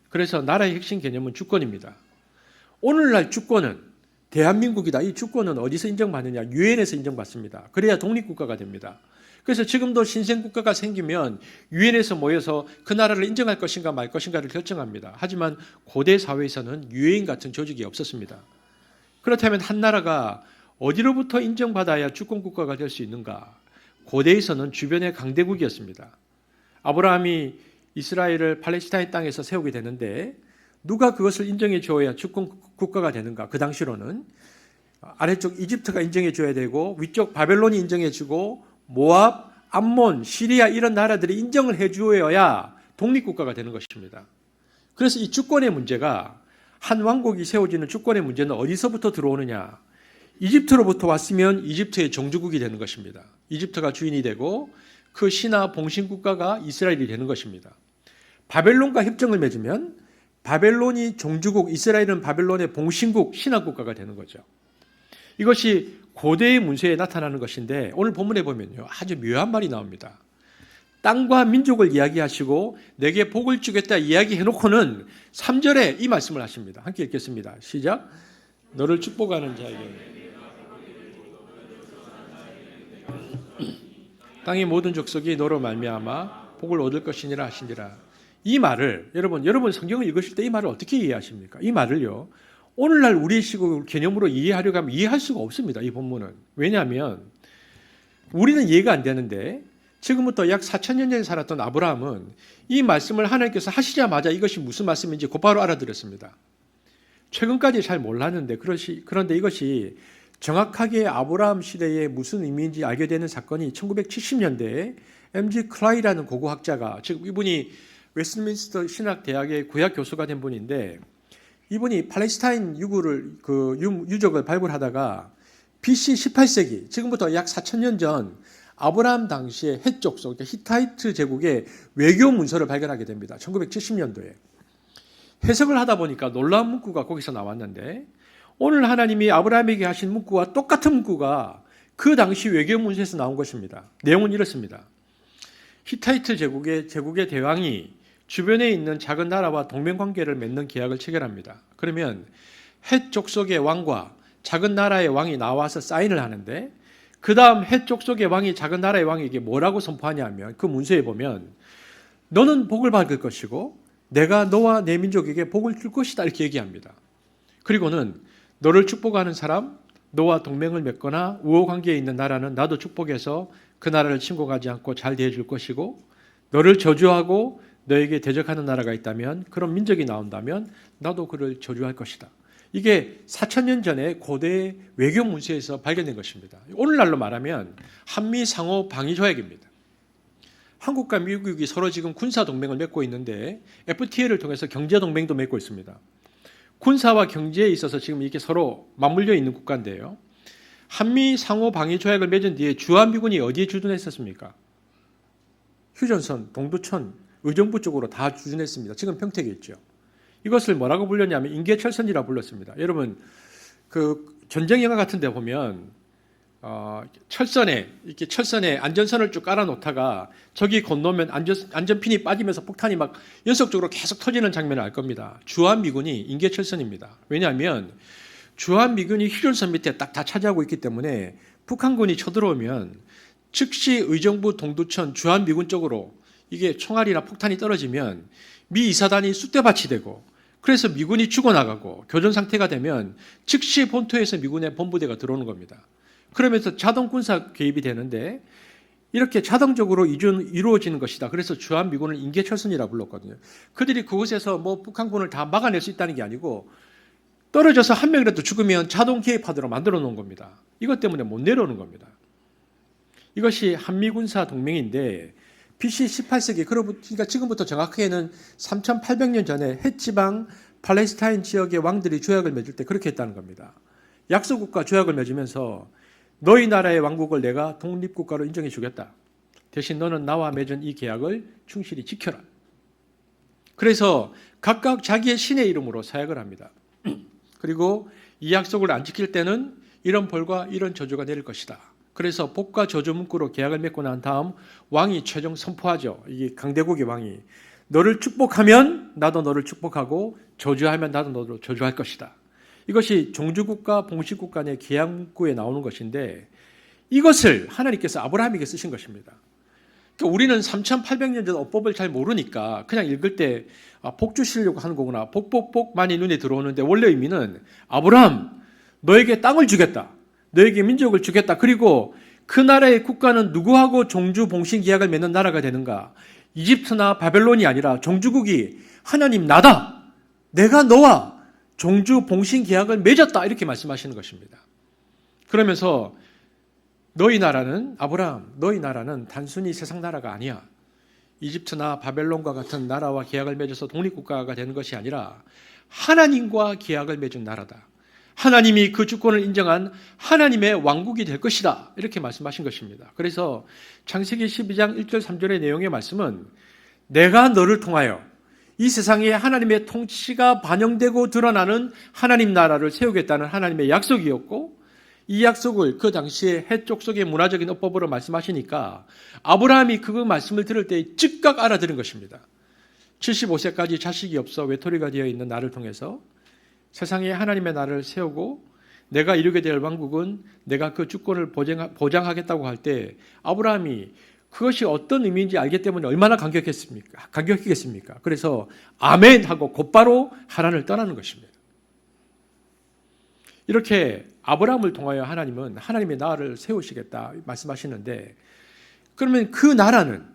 그래서 나라의 핵심 개념은 주권입니다. 오늘날 주권은 대한민국이다. 이 주권은 어디서 인정받느냐? 유엔에서 인정받습니다. 그래야 독립국가가 됩니다. 그래서 지금도 신생국가가 생기면 유엔에서 모여서 그 나라를 인정할 것인가 말 것인가를 결정합니다. 하지만 고대 사회에서는 유엔 같은 조직이 없었습니다. 그렇다면 한 나라가 어디로부터 인정받아야 주권국가가 될 수 있는가? 고대에서는 주변의 강대국이었습니다. 아브라함이 이스라엘을 팔레스타인 땅에서 세우게 되는데 누가 그것을 인정해 줘야 주권국가가 되는가? 그 당시로는 아래쪽 이집트가 인정해 줘야 되고 위쪽 바벨론이 인정해 주고 모압, 암몬, 시리아 이런 나라들이 인정을 해 주어야 독립국가가 되는 것입니다. 그래서 이 주권의 문제가 한 왕국이 세워지는 주권의 문제는 어디서부터 들어오느냐? 이집트로부터 왔으면 이집트의 종주국이 되는 것입니다. 이집트가 주인이 되고 그 신하 봉신국가가 이스라엘이 되는 것입니다. 바벨론과 협정을 맺으면 바벨론이 종주국, 이스라엘은 바벨론의 봉신국, 신하국가가 되는 거죠. 이것이 고대의 문서에 나타나는 것인데 오늘 본문에 보면요. 아주 묘한 말이 나옵니다. 땅과 민족을 이야기하시고 내게 복을 주겠다 이야기해놓고는 3절에 이 말씀을 하십니다. 함께 읽겠습니다. 시작. 너를 축복하는 자에게 땅의 모든 족속이 너로 말미암아 복을 얻을 것이니라 하시니라. 이 말을 여러분 성경을 읽으실 때 이 말을 어떻게 이해하십니까? 이 말을요. 오늘날 우리의 시국 개념으로 이해하려고 하면 이해할 수가 없습니다. 이 본문은. 왜냐하면 우리는 이해가 안 되는데 지금부터 약 4,000년 전에 살았던 아브라함은 이 말씀을 하나님께서 하시자마자 이것이 무슨 말씀인지 곧바로 알아들었습니다. 최근까지 잘 몰랐는데 그런데 이것이 정확하게 아브라함 시대에 무슨 의미인지 알게 되는 사건이 1970년대에 M.G. 클라이라는 고고학자가 지금 이분이 웨스트민스터 신학대학의 구약 교수가 된 분인데 이분이 팔레스타인 유적을 발굴하다가 BC 18세기 지금부터 약 4,000년 전 아브라함 당시의 헷 족속 히타이트 제국의 외교 문서를 발견하게 됩니다. 1970년도에. 해석을 하다 보니까 놀라운 문구가 거기서 나왔는데 오늘 하나님이 아브라함에게 하신 문구와 똑같은 문구가 그 당시 외교 문서에서 나온 것입니다. 내용은 이렇습니다. 히타이트 제국의 대왕이 주변에 있는 작은 나라와 동맹관계를 맺는 계약을 체결합니다. 그러면 헷 족속의 왕과 작은 나라의 왕이 나와서 사인을 하는데 그 다음 헷 족속의 왕이 작은 나라의 왕에게 뭐라고 선포하냐 하면 그 문서에 보면 너는 복을 받을 것이고 내가 너와 내 민족에게 복을 줄 것이다 이렇게 얘기합니다. 그리고는 너를 축복하는 사람, 너와 동맹을 맺거나 우호관계에 있는 나라는 나도 축복해서 그 나라를 침공하지 않고 잘 대해줄 것이고 너를 저주하고 너에게 대적하는 나라가 있다면 그런 민족이 나온다면 나도 그를 저주할 것이다. 이게 4,000년 전에 고대 외교 문서에서 발견된 것입니다. 오늘날로 말하면 한미 상호 방위 조약입니다. 한국과 미국이 서로 지금 군사 동맹을 맺고 있는데 FTA를 통해서 경제 동맹도 맺고 있습니다. 군사와 경제에 있어서 지금 이렇게 서로 맞물려 있는 국가인데요. 한미 상호 방위 조약을 맺은 뒤에 주한미군이 어디에 주둔했었습니까? 휴전선, 동두천, 의정부 쪽으로 다 주둔했습니다. 지금 평택에 있죠. 이것을 뭐라고 불렸냐면 인계철선이라고 불렀습니다. 여러분 그 전쟁 영화 같은 데 보면 철선에 안전선을 쭉 깔아놓다가 저기 건너면 안전핀이 빠지면서 폭탄이 막 연속적으로 계속 터지는 장면을 알 겁니다. 주한미군이 인계철선입니다. 왜냐하면 주한미군이 휴전선 밑에 딱 다 차지하고 있기 때문에 북한군이 쳐들어오면 즉시 의정부 동두천 주한미군 쪽으로 이게 총알이나 폭탄이 떨어지면 미 이사단이 쑥대밭이 되고 그래서 미군이 죽어나가고 교전 상태가 되면 즉시 본토에서 미군의 본부대가 들어오는 겁니다. 그러면서 자동 군사 개입이 되는데 이렇게 자동적으로 이루어지는 것이다. 그래서 주한미군을 인계철선이라고 불렀거든요. 그들이 그곳에서 뭐 북한군을 다 막아낼 수 있다는 게 아니고 떨어져서 한 명이라도 죽으면 자동 개입하도록 만들어 놓은 겁니다. 이것 때문에 못 내려오는 겁니다. 이것이 한미군사 동맹인데 BC 18세기 그러니까 지금부터 정확하게는 3,800년 전에 헷지방 팔레스타인 지역의 왕들이 조약을 맺을 때 그렇게 했다는 겁니다. 약소국가 조약을 맺으면서 너희 나라의 왕국을 내가 독립국가로 인정해 주겠다. 대신 너는 나와 맺은 이 계약을 충실히 지켜라. 그래서 각각 자기의 신의 이름으로 사역을 합니다. 그리고 이 약속을 안 지킬 때는 이런 벌과 이런 저주가 내릴 것이다. 그래서 복과 저주 문구로 계약을 맺고 난 다음 왕이 최종 선포하죠. 이게 강대국의 왕이 너를 축복하면 나도 너를 축복하고 저주하면 나도 너를 저주할 것이다. 이것이 종주국가 봉식국 간의 계약 문구에 나오는 것인데 이것을 하나님께서 아브라함에게 쓰신 것입니다. 그러니까 우리는 3,800년 전 어법을 잘 모르니까 그냥 읽을 때 복 주시려고 하는 거구나. 복복복만이 눈에 들어오는데 원래 의미는 아브라함 너에게 땅을 주겠다. 너에게 민족을 주겠다. 그리고 그 나라의 국가는 누구하고 종주 봉신 계약을 맺는 나라가 되는가? 이집트나 바벨론이 아니라 종주국이 하나님 나다. 내가 너와 종주 봉신 계약을 맺었다. 이렇게 말씀하시는 것입니다. 그러면서 너희 나라는 아브라함, 너희 나라는 단순히 세상 나라가 아니야. 이집트나 바벨론과 같은 나라와 계약을 맺어서 독립국가가 되는 것이 아니라 하나님과 계약을 맺은 나라다. 하나님이 그 주권을 인정한 하나님의 왕국이 될 것이다. 이렇게 말씀하신 것입니다. 그래서 창세기 12장 1절 3절의 내용의 말씀은 내가 너를 통하여 이 세상에 하나님의 통치가 반영되고 드러나는 하나님 나라를 세우겠다는 하나님의 약속이었고 이 약속을 그 당시에 해쪽 속의 문화적인 어법으로 말씀하시니까 아브라함이 그 말씀을 들을 때 즉각 알아들은 것입니다. 75세까지 자식이 없어 외톨이가 되어 있는 나를 통해서 세상에 하나님의 나라를 세우고 내가 이루게 될 왕국은 내가 그 주권을 보장하겠다고 할 때 아브라함이 그것이 어떤 의미인지 알기 때문에 얼마나 감격했겠습니까? 그래서 아멘 하고 곧바로 하란을 떠나는 것입니다. 이렇게 아브라함을 통하여 하나님은 하나님의 나라를 세우시겠다 말씀하시는데 그러면 그 나라는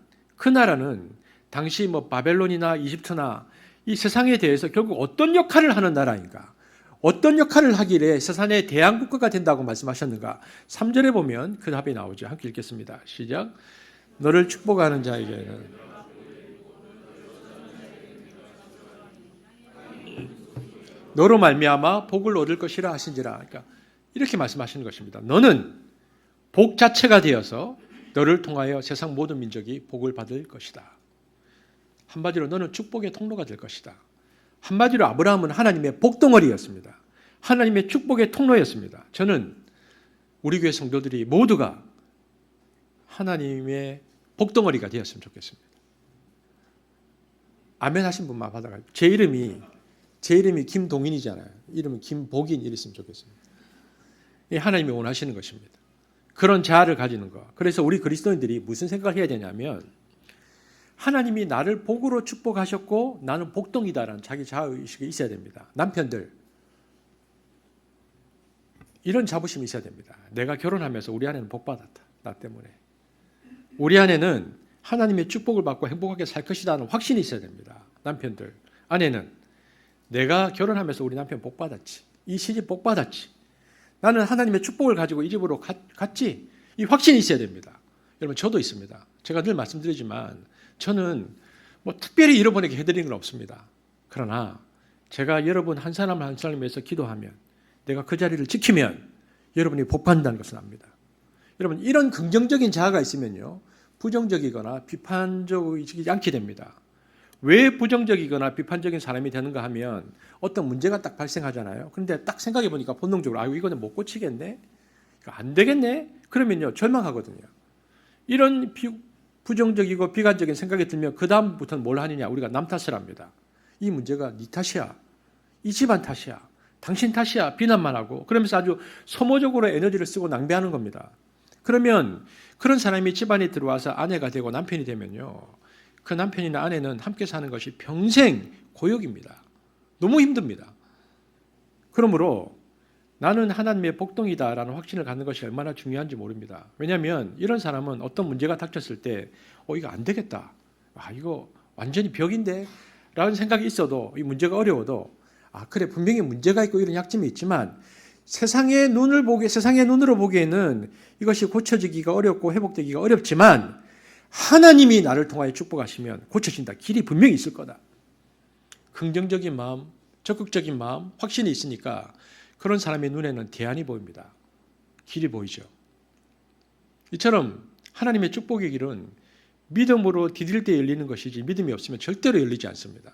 당시 바벨론이나 이집트나 이 세상에 대해서 결국 어떤 역할을 하는 나라인가? 어떤 역할을 하기에 세상의 대항국가가 된다고 말씀하셨는가? 3절에 보면 그 답이 나오죠. 함께 읽겠습니다. 시작. 너를 축복하는 자에게는 너로 말미암아 복을 얻을 것이라 하신지라. 그러니까 이렇게 말씀하시는 것입니다. 너는 복 자체가 되어서 너를 통하여 세상 모든 민족이 복을 받을 것이다. 한마디로 너는 축복의 통로가 될 것이다. 한마디로 아브라함은 하나님의 복덩어리였습니다. 하나님의 축복의 통로였습니다. 저는 우리 교회 성도들이 모두가 하나님의 복덩어리가 되었으면 좋겠습니다. 아멘 하신 분만 받아가지고 제 이름이 김동인이잖아요. 이름은 김복인 이랬으면 좋겠습니다. 하나님이 원하시는 것입니다. 그런 자아를 가지는 것. 그래서 우리 그리스도인들이 무슨 생각을 해야 되냐면 하나님이 나를 복으로 축복하셨고 나는 복덩이다라는 자기 자아의식이 있어야 됩니다. 남편들 이런 자부심이 있어야 됩니다. 내가 결혼하면서 우리 아내는 복받았다. 나 때문에. 우리 아내는 하나님의 축복을 받고 행복하게 살 것이라는 확신이 있어야 됩니다. 남편들. 아내는 내가 결혼하면서 우리 남편 복받았지. 이 시집 복받았지. 나는 하나님의 축복을 가지고 이 집으로 갔지. 이 확신이 있어야 됩니다. 여러분 저도 있습니다. 제가 늘 말씀드리지만 저는 특별히 여러분에게 해드리는 건 없습니다. 그러나 제가 여러분 한 사람 한 사람을 위해서 기도하면 내가 그 자리를 지키면 여러분이 복받는다는 것을 압니다. 여러분 이런 긍정적인 자아가 있으면요. 부정적이거나 비판적이지 않게 됩니다. 왜 부정적이거나 비판적인 사람이 되는가 하면 어떤 문제가 딱 발생하잖아요. 그런데 딱 생각해 보니까 본능적으로 이거는 못 고치겠네? 안 되겠네? 그러면요. 절망하거든요. 이런 부정적이고 비관적인 생각이 들면 그 다음부터는 뭘 하느냐? 우리가 남 탓을 합니다. 이 문제가 네 탓이야. 이 집안 탓이야. 당신 탓이야. 비난만 하고 그러면서 아주 소모적으로 에너지를 쓰고 낭비하는 겁니다. 그러면 그런 사람이 집안에 들어와서 아내가 되고 남편이 되면요. 그 남편이나 아내는 함께 사는 것이 평생 고역입니다. 너무 힘듭니다. 그러므로 나는 하나님의 복덩이다라는 확신을 갖는 것이 얼마나 중요한지 모릅니다. 왜냐하면 이런 사람은 어떤 문제가 닥쳤을 때 이거 안 되겠다. 이거 완전히 벽인데? 라는 생각이 있어도 이 문제가 어려워도 그래 분명히 문제가 있고 이런 약점이 있지만 세상의 눈으로 보기에는 이것이 고쳐지기가 어렵고 회복되기가 어렵지만 하나님이 나를 통하여 축복하시면 고쳐진다. 길이 분명히 있을 거다. 긍정적인 마음, 적극적인 마음, 확신이 있으니까 그런 사람의 눈에는 대안이 보입니다. 길이 보이죠. 이처럼 하나님의 축복의 길은 믿음으로 디딜 때 열리는 것이지 믿음이 없으면 절대로 열리지 않습니다.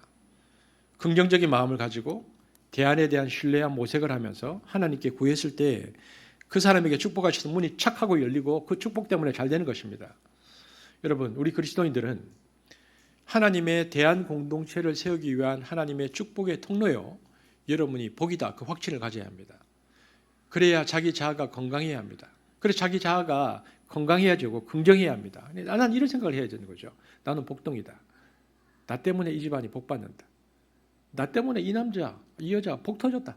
긍정적인 마음을 가지고 대안에 대한 신뢰와 모색을 하면서 하나님께 구했을 때 그 사람에게 축복하셔서 문이 착 하고 열리고 그 축복 때문에 잘 되는 것입니다. 여러분, 우리 그리스도인들은 하나님의 대안 공동체를 세우기 위한 하나님의 축복의 통로요, 여러분이 복이다, 그 확신을 가져야 합니다. 그래야 자기 자아가 건강해야 합니다. 그래서 자기 자아가 건강해야 되고 긍정해야 합니다. 나는 이런 생각을 해야 되는 거죠. 나는 복덩이다. 나 때문에 이 집안이 복받는다. 나 때문에 이 남자, 이 여자 복 터졌다.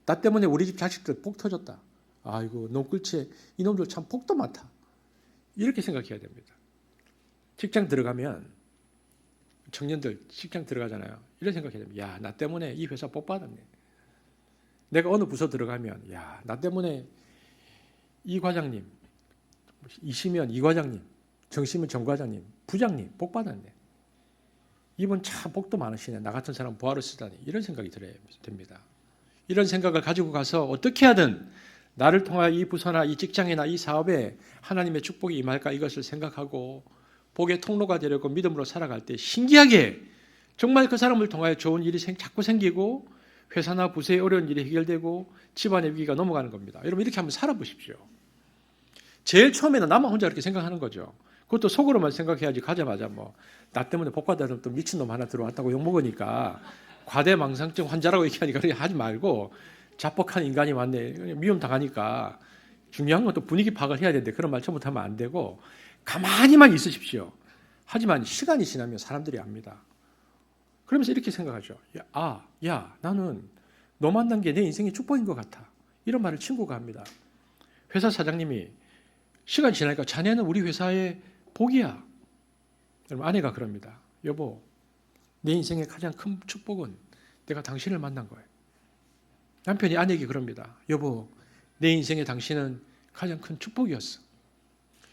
나 때문에 우리 집 자식들 복 터졌다. 아이고, 놈꿀치 이놈들 참 복도 많다. 이렇게 생각해야 됩니다. 직장 들어가면 청년들 직장 들어가잖아요. 이런 생각해야 됩니다. 야, 나 때문에 이 회사 복 받았네. 내가 어느 부서 들어가면 야, 나 때문에 이 과장님, 이시면 이 과장님, 정시면 정 과장님, 부장님 복 받았네. 이분 참 복도 많으시네. 나 같은 사람 보아로 쓰다니. 이런 생각이 들어야 됩니다. 이런 생각을 가지고 가서 어떻게 하든 나를 통하여 이 부서나 이 직장이나 이 사업에 하나님의 축복이 임할까 이것을 생각하고 복의 통로가 되려고 믿음으로 살아갈 때 신기하게 정말 그 사람을 통하여 좋은 일이 자꾸 생기고 회사나 부서의 어려운 일이 해결되고 집안의 위기가 넘어가는 겁니다. 여러분, 이렇게 한번 살아보십시오. 제일 처음에는 나만 혼자 이렇게 생각하는 거죠. 그것도 속으로만 생각해야지 가자마자 뭐 나 때문에 복 받아서 또 미친놈 하나 들어왔다고 욕먹으니까 과대망상증 환자라고 얘기하니까 그렇게 하지 말고 자뻑한 인간이 왔네. 미움 당하니까 중요한 건 또 분위기 파악을 해야 되는데 그런 말 처음부터 하면 안 되고 가만히만 있으십시오. 하지만 시간이 지나면 사람들이 압니다. 그러면서 이렇게 생각하죠. 야, 나는 너 만난 게 내 인생의 축복인 것 같아. 이런 말을 친구가 합니다. 회사 사장님이 시간이 지나니까 자네는 우리 회사의 복이야. 여러분, 아내가 그럽니다. 여보, 내 인생의 가장 큰 축복은 내가 당신을 만난 거예요. 남편이 아내에게 그럽니다. 여보, 내 인생에 당신은 가장 큰 축복이었어.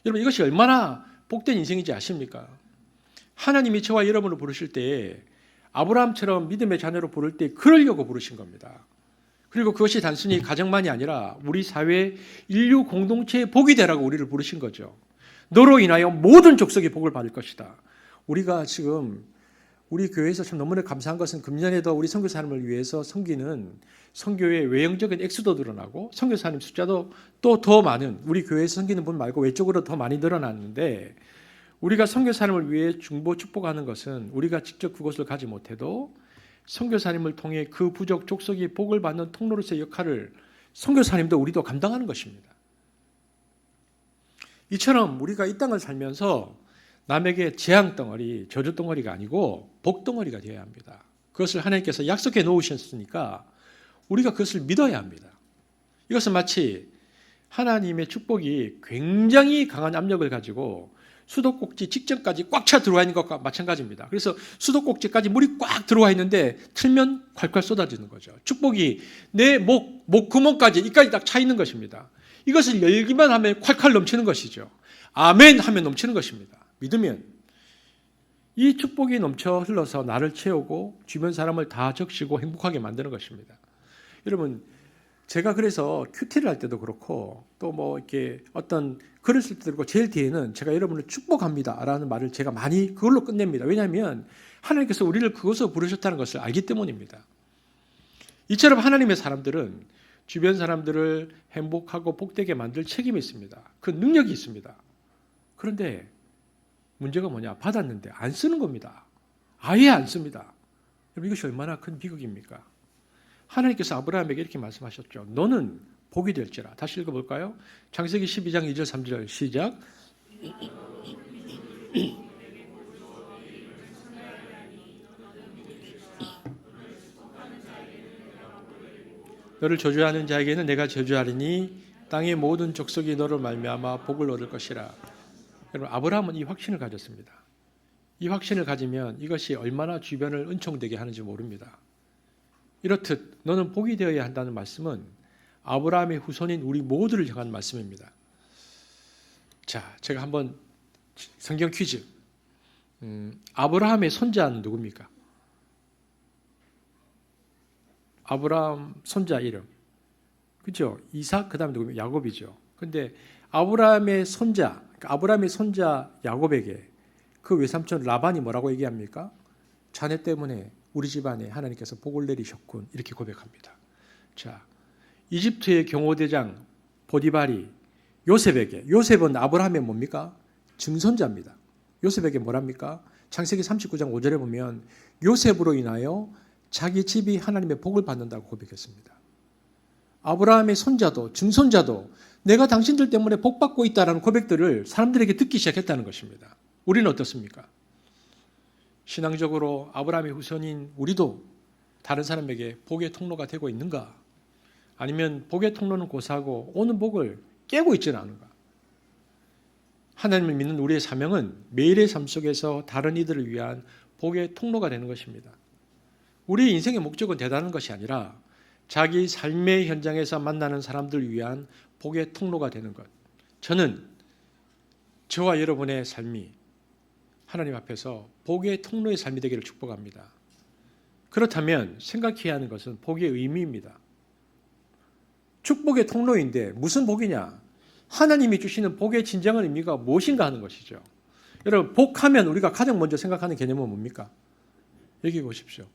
여러분, 이것이 얼마나 복된 인생인지 아십니까? 하나님이 저와 여러분을 부르실 때 아브라함처럼 믿음의 자녀로 부를 때 그러려고 부르신 겁니다. 그리고 그것이 단순히 가정만이 아니라 우리 사회 인류 공동체의 복이 되라고 우리를 부르신 거죠. 너로 인하여 모든 족속이 복을 받을 것이다. 우리가 지금 우리 교회에서 참 너무나 감사한 것은 금년에도 우리 선교사님을 위해서 섬기는 선교의 외형적인 액수도 늘어나고 선교사님 숫자도 또 더 많은, 우리 교회에서 섬기는 분 말고 외적으로 더 많이 늘어났는데, 우리가 선교사님을 위해 중보 축복하는 것은 우리가 직접 그것을 가지 못해도 선교사님을 통해 그 부족 족속이 복을 받는 통로로서의 역할을 선교사님도 우리도 감당하는 것입니다. 이처럼 우리가 이 땅을 살면서 남에게 재앙 덩어리, 저주 덩어리가 아니고 복 덩어리가 되어야 합니다. 그것을 하나님께서 약속해 놓으셨으니까 우리가 그것을 믿어야 합니다. 이것은 마치 하나님의 축복이 굉장히 강한 압력을 가지고 수도꼭지 직전까지 꽉 차 들어와 있는 것과 마찬가지입니다. 그래서 수도꼭지까지 물이 꽉 들어와 있는데 틀면 콸콸 쏟아지는 거죠. 축복이 내 목구멍까지 이까지 딱 차 있는 것입니다. 이것을 열기만 하면 콸콸 넘치는 것이죠. 아멘 하면 넘치는 것입니다. 믿으면 이 축복이 넘쳐 흘러서 나를 채우고 주변 사람을 다 적시고 행복하게 만드는 것입니다. 여러분, 제가 그래서 큐티를 할 때도 그렇고 또 뭐 이렇게 어떤 글을 쓸 때도 그렇고 제일 뒤에는 제가 여러분을 축복합니다라는 말을 제가 많이 그걸로 끝냅니다. 왜냐하면 하나님께서 우리를 그것으로 부르셨다는 것을 알기 때문입니다. 이처럼 하나님의 사람들은 주변 사람들을 행복하고 복되게 만들 책임이 있습니다. 그 능력이 있습니다. 그런데 문제가 뭐냐? 받았는데 안 쓰는 겁니다. 아예 안 씁니다. 여러분, 이것이 얼마나 큰 비극입니까? 하나님께서 아브라함에게 이렇게 말씀하셨죠. 너는 복이 될지라. 다시 읽어볼까요? 창세기 12장 2절 3절 시작. 너를 저주하는 자에게는 내가 저주하리니 땅의 모든 족속이 너를 말미암아 복을 얻을 것이라. 여러분, 아브라함은 이 확신을 가졌습니다. 이 확신을 가지면 이것이 얼마나 주변을 은총되게 하는지 모릅니다. 이렇듯 너는 복이 되어야 한다는 말씀은 아브라함의 후손인 우리 모두를 향한 말씀입니다. 자, 제가 한번 성경 퀴즈. 아브라함의 손자는 누굽니까? 아브라함 손자 이름. 그죠? 이삭, 그 다음에 누굽니까? 야곱이죠. 근데 아브라함의 손자, 아브라함의 손자 야곱에게 그 외삼촌 라반이 뭐라고 얘기합니까? 자네 때문에 우리 집안에 하나님께서 복을 내리셨군. 이렇게 고백합니다. 자, 이집트의 경호대장 보디발이 요셉은 아브라함의 뭡니까? 증손자입니다. 요셉에게 뭐랍니까? 창세기 39장 5절에 보면 요셉으로 인하여 자기 집이 하나님의 복을 받는다고 고백했습니다. 아브라함의 손자도 증손자도 내가 당신들 때문에 복 받고 있다는 고백들을 사람들에게 듣기 시작했다는 것입니다. 우리는 어떻습니까? 신앙적으로 아브라함의 후손인 우리도 다른 사람에게 복의 통로가 되고 있는가? 아니면 복의 통로는 고사하고 오는 복을 깨고 있지는 않은가? 하나님을 믿는 우리의 사명은 매일의 삶 속에서 다른 이들을 위한 복의 통로가 되는 것입니다. 우리의 인생의 목적은 대단한 것이 아니라 자기 삶의 현장에서 만나는 사람들을 위한 복의 통로가 되는 것. 저는 저와 여러분의 삶이 하나님 앞에서 복의 통로의 삶이 되기를 축복합니다. 그렇다면 생각해야 하는 것은 복의 의미입니다. 축복의 통로인데 무슨 복이냐? 하나님이 주시는 복의 진정한 의미가 무엇인가 하는 것이죠. 여러분, 복하면 우리가 가장 먼저 생각하는 개념은 뭡니까? 얘기해 보십시오.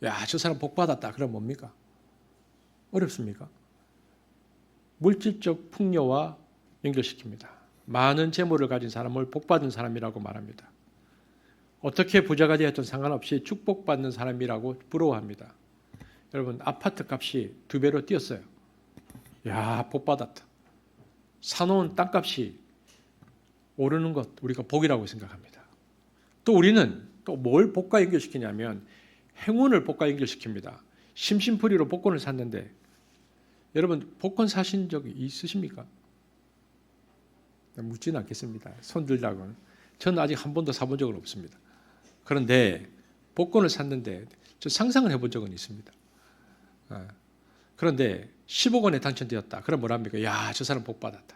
야, 저 사람 복 받았다. 그럼 뭡니까? 어렵습니까? 물질적 풍요와 연결시킵니다. 많은 재물을 가진 사람을 복받은 사람이라고 말합니다. 어떻게 부자가 되었든 상관없이 축복받는 사람이라고 부러워합니다. 여러분, 아파트 값이 2배로 뛰었어요. 야, 복받았다. 사놓은 땅값이 오르는 것 우리가 복이라고 생각합니다. 또 우리는 또 뭘 복과 연결시키냐면 행운을 복과 연결시킵니다. 심심풀이로 복권을 샀는데 여러분 복권 사신 적이 있으십니까? 묻지는 않겠습니다. 손 들자고는. 저는 아직 한 번도 사본 적은 없습니다. 그런데 복권을 샀는데 저 상상을 해본 적은 있습니다. 그런데 10억 원에 당첨되었다. 그럼 뭐랍니까? 야, 저 사람 복 받았다.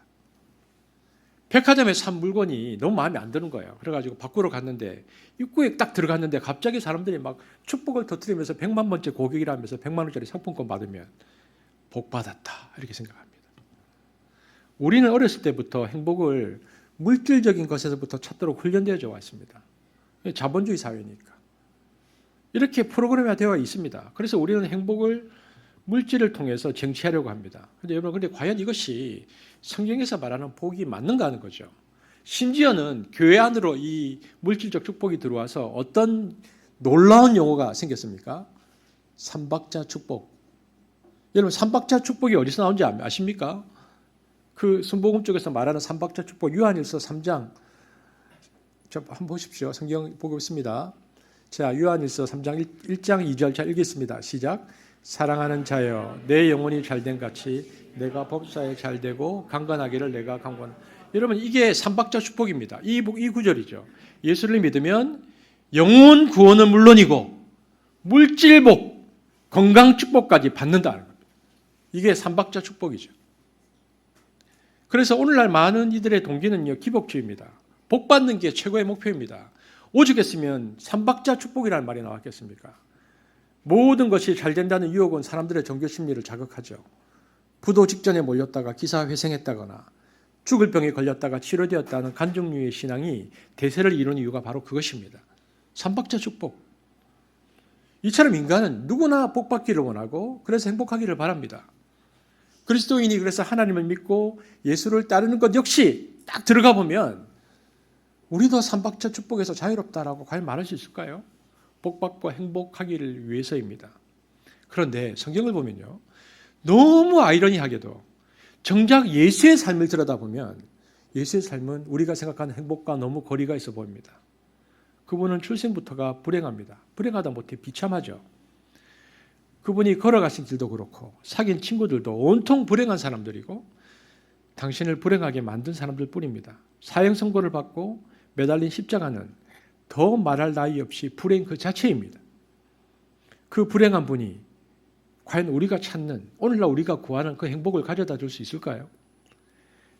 백화점에 산 물건이 너무 마음에 안 드는 거예요. 그래가지고 밖으로 갔는데 입구에 딱 들어갔는데 갑자기 사람들이 막 축복을 터뜨리면서 100만 번째 고객이라면서 100만 원짜리 상품권 받으면 복 받았다. 이렇게 생각합니다. 우리는 어렸을 때부터 행복을 물질적인 것에서부터 찾도록 훈련되어져 왔습니다. 자본주의 사회니까. 이렇게 프로그램화 되어 있습니다. 그래서 우리는 행복을 물질을 통해서 쟁취하려고 합니다. 그런데 여러분, 근데 과연 이것이 성경에서 말하는 복이 맞는가 하는 거죠. 심지어는 교회 안으로 이 물질적 축복이 들어와서 어떤 놀라운 용어가 생겼습니까? 삼박자 축복. 여러분, 삼박자 축복이 어디서 나온지 아십니까? 그 순복음 쪽에서 말하는 삼박자 축복, 요한일서 3장. 저 한번 보십시오. 성경 보고 있습니다. 자, 요한일서 3장 1장 2절 잘 읽겠습니다. 시작. 사랑하는 자여, 내 영혼이 잘된 같이 내가 법사에 잘되고 강건하기를 내가 강건. 여러분, 이게 삼박자 축복입니다. 이 구절이죠. 예수를 믿으면 영혼 구원은 물론이고 물질복, 건강 축복까지 받는다는 겁니다. 이게 삼박자 축복이죠. 그래서 오늘날 많은 이들의 동기는요, 기복주의입니다. 복 받는 게 최고의 목표입니다. 오죽했으면 삼박자 축복이라는 말이 나왔겠습니까? 모든 것이 잘 된다는 유혹은 사람들의 종교 심리를 자극하죠. 부도 직전에 몰렸다가 기사회생했다거나 죽을 병에 걸렸다가 치료되었다는 간증류의 신앙이 대세를 이루는 이유가 바로 그것입니다. 삼박자 축복. 이처럼 인간은 누구나 복받기를 원하고 그래서 행복하기를 바랍니다. 그리스도인이 그래서 하나님을 믿고 예수를 따르는 것 역시 딱 들어가 보면 우리도 삼박자 축복에서 자유롭다라고 과연 말할 수 있을까요? 복받고 행복하기를 위해서입니다. 그런데 성경을 보면요, 너무 아이러니하게도 정작 예수의 삶을 들여다보면 예수의 삶은 우리가 생각하는 행복과 너무 거리가 있어 보입니다. 그분은 출생부터가 불행합니다. 불행하다 못해 비참하죠. 그분이 걸어가신 길도 그렇고 사귄 친구들도 온통 불행한 사람들이고 당신을 불행하게 만든 사람들 뿐입니다. 사형 선고를 받고 매달린 십자가는 더 말할 나위 없이 불행 그 자체입니다. 그 불행한 분이 과연 우리가 찾는, 오늘날 우리가 구하는 그 행복을 가져다 줄 수 있을까요?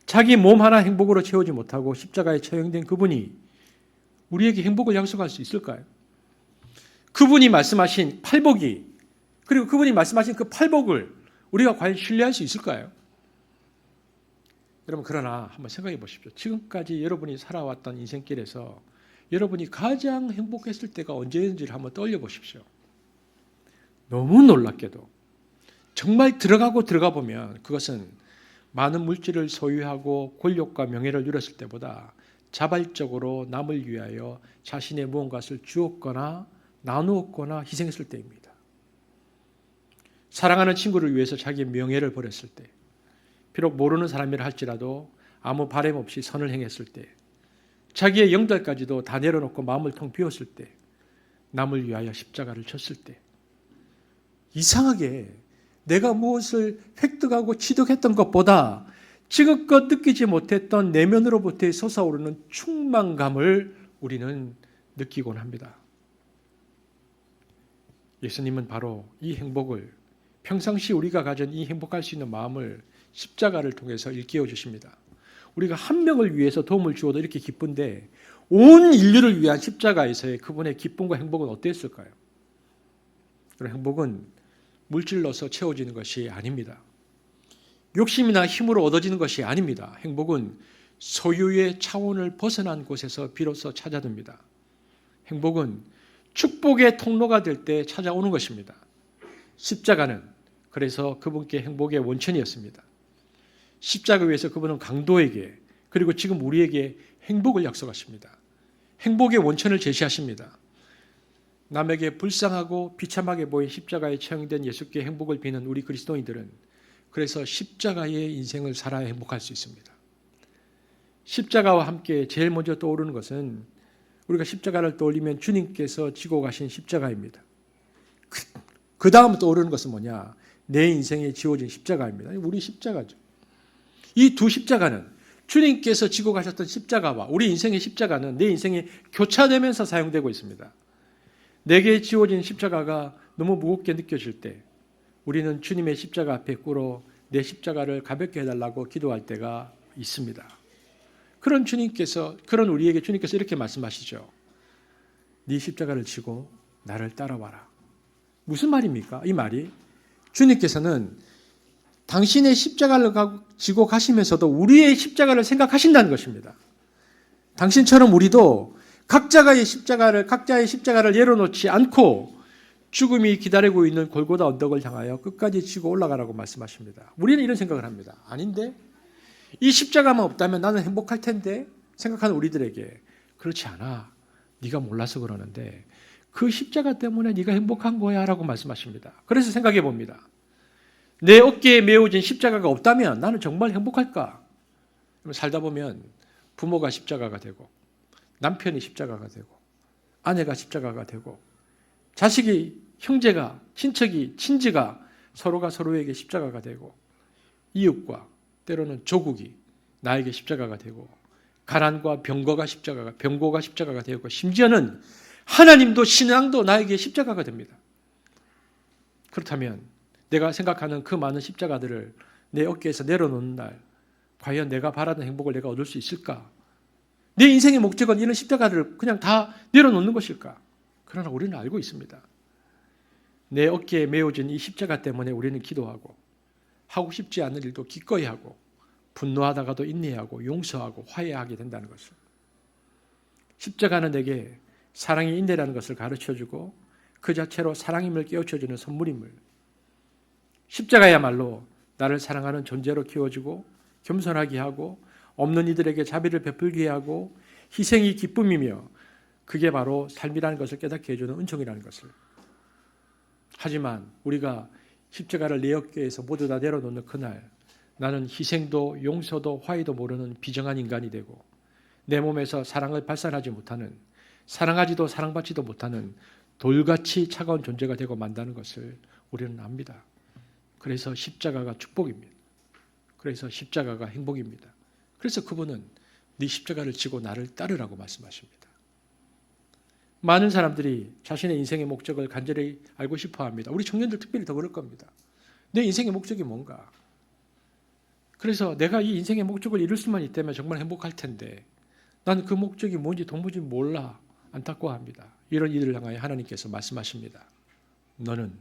자기 몸 하나 행복으로 채우지 못하고 십자가에 처형된 그분이 우리에게 행복을 약속할 수 있을까요? 그분이 말씀하신 팔복이, 그리고 그분이 말씀하신 그 팔복을 우리가 과연 신뢰할 수 있을까요? 여러분, 그러나 한번 생각해 보십시오. 지금까지 여러분이 살아왔던 인생길에서 여러분이 가장 행복했을 때가 언제인지를 한번 떠올려 보십시오. 너무 놀랍게도 정말 들어가 보면 그것은 많은 물질을 소유하고 권력과 명예를 누렸을 때보다 자발적으로 남을 위하여 자신의 무언가를 주었거나 나누었거나 희생했을 때입니다. 사랑하는 친구를 위해서 자기의 명예를 버렸을 때, 비록 모르는 사람이라 할지라도 아무 바람 없이 선을 행했을 때, 자기의 영달까지도 다 내려놓고 마음을 통 비웠을 때, 남을 위하여 십자가를 쳤을 때, 이상하게 내가 무엇을 획득하고 취득했던 것보다 지금껏 느끼지 못했던 내면으로부터 솟아오르는 충만감을 우리는 느끼곤 합니다. 예수님은 바로 이 행복을, 평상시 우리가 가진 이 행복할 수 있는 마음을 십자가를 통해서 일깨워 주십니다. 우리가 한 명을 위해서 도움을 주어도 이렇게 기쁜데 온 인류를 위한 십자가에서의 그분의 기쁨과 행복은 어땠을까요? 그런 행복은 물질로서 채워지는 것이 아닙니다. 욕심이나 힘으로 얻어지는 것이 아닙니다. 행복은 소유의 차원을 벗어난 곳에서 비로소 찾아듭니다. 행복은 축복의 통로가 될 때 찾아오는 것입니다. 십자가는 그래서 그분께 행복의 원천이었습니다. 십자가 위에서 그분은 강도에게 그리고 지금 우리에게 행복을 약속하십니다. 행복의 원천을 제시하십니다. 남에게 불쌍하고 비참하게 보인 십자가에 처형된 예수께 행복을 비는 우리 그리스도인들은 그래서 십자가의 인생을 살아야 행복할 수 있습니다. 십자가와 함께 제일 먼저 떠오르는 것은 우리가 십자가를 떠올리면 주님께서 지고 가신 십자가입니다. 그 다음 떠오르는 것은 뭐냐? 내 인생에 지워진 십자가입니다. 우리 십자가죠. 이 두 십자가는 주님께서 지고 가셨던 십자가와 우리 인생의 십자가는 내 인생에 교차되면서 사용되고 있습니다. 내게 지워진 십자가가 너무 무겁게 느껴질 때 우리는 주님의 십자가 앞에 꿇어 내 십자가를 가볍게 해달라고 기도할 때가 있습니다. 그런 우리에게 주님께서 이렇게 말씀하시죠. 네 십자가를 지고 나를 따라와라. 무슨 말입니까? 이 말이 주님께서는 당신의 십자가를 지고 가시면서도 우리의 십자가를 생각하신다는 것입니다. 당신처럼 우리도 각자의 십자가를 내려놓지 않고 죽음이 기다리고 있는 골고다 언덕을 향하여 끝까지 지고 올라가라고 말씀하십니다. 우리는 이런 생각을 합니다. 아닌데? 이 십자가만 없다면 나는 행복할 텐데 생각하는 우리들에게 그렇지 않아. 네가 몰라서 그러는데 그 십자가 때문에 네가 행복한 거야 라고 말씀하십니다. 그래서 생각해 봅니다. 내 어깨에 메어진 십자가가 없다면 나는 정말 행복할까? 살다 보면 부모가 십자가가 되고 남편이 십자가가 되고 아내가 십자가가 되고 자식이 형제가 친척이 친지가 서로가 서로에게 십자가가 되고 이웃과 때로는 조국이 나에게 십자가가 되고 가난과 병고가 십자가가 되고 심지어는 하나님도 신앙도 나에게 십자가가 됩니다. 그렇다면 내가 생각하는 그 많은 십자가들을 내 어깨에서 내려놓는 날 과연 내가 바라는 행복을 내가 얻을 수 있을까? 내 인생의 목적은 이런 십자가들을 그냥 다 내려놓는 것일까? 그러나 우리는 알고 있습니다. 내 어깨에 메어진 이 십자가 때문에 우리는 기도하고 하고 싶지 않은 일도 기꺼이 하고 분노하다가도 인내하고 용서하고 화해하게 된다는 것을. 십자가는 내게 사랑의 인내라는 것을 가르쳐주고 그 자체로 사랑임을 깨우쳐주는 선물임을, 십자가야말로 나를 사랑하는 존재로 키워주고 겸손하게 하고 없는 이들에게 자비를 베풀게 하고 희생이 기쁨이며 그게 바로 삶이라는 것을 깨닫게 해주는 은총이라는 것을. 하지만 우리가 십자가를 내 어깨에서 모두 다 내려놓는 그날 나는 희생도 용서도 화해도 모르는 비정한 인간이 되고 내 몸에서 사랑을 발산하지 못하는, 사랑하지도 사랑받지도 못하는 돌같이 차가운 존재가 되고 만다는 것을 우리는 압니다. 그래서 십자가가 축복입니다. 그래서 십자가가 행복입니다. 그래서 그분은 네 십자가를 지고 나를 따르라고 말씀하십니다. 많은 사람들이 자신의 인생의 목적을 간절히 알고 싶어합니다. 우리 청년들 특별히 더 그럴 겁니다. 내 인생의 목적이 뭔가? 그래서 내가 이 인생의 목적을 이룰 수만 있다면 정말 행복할 텐데 나는 그 목적이 뭔지 도무지 몰라 안타까워합니다. 이런 이들을 향하여 하나님께서 말씀하십니다. 너는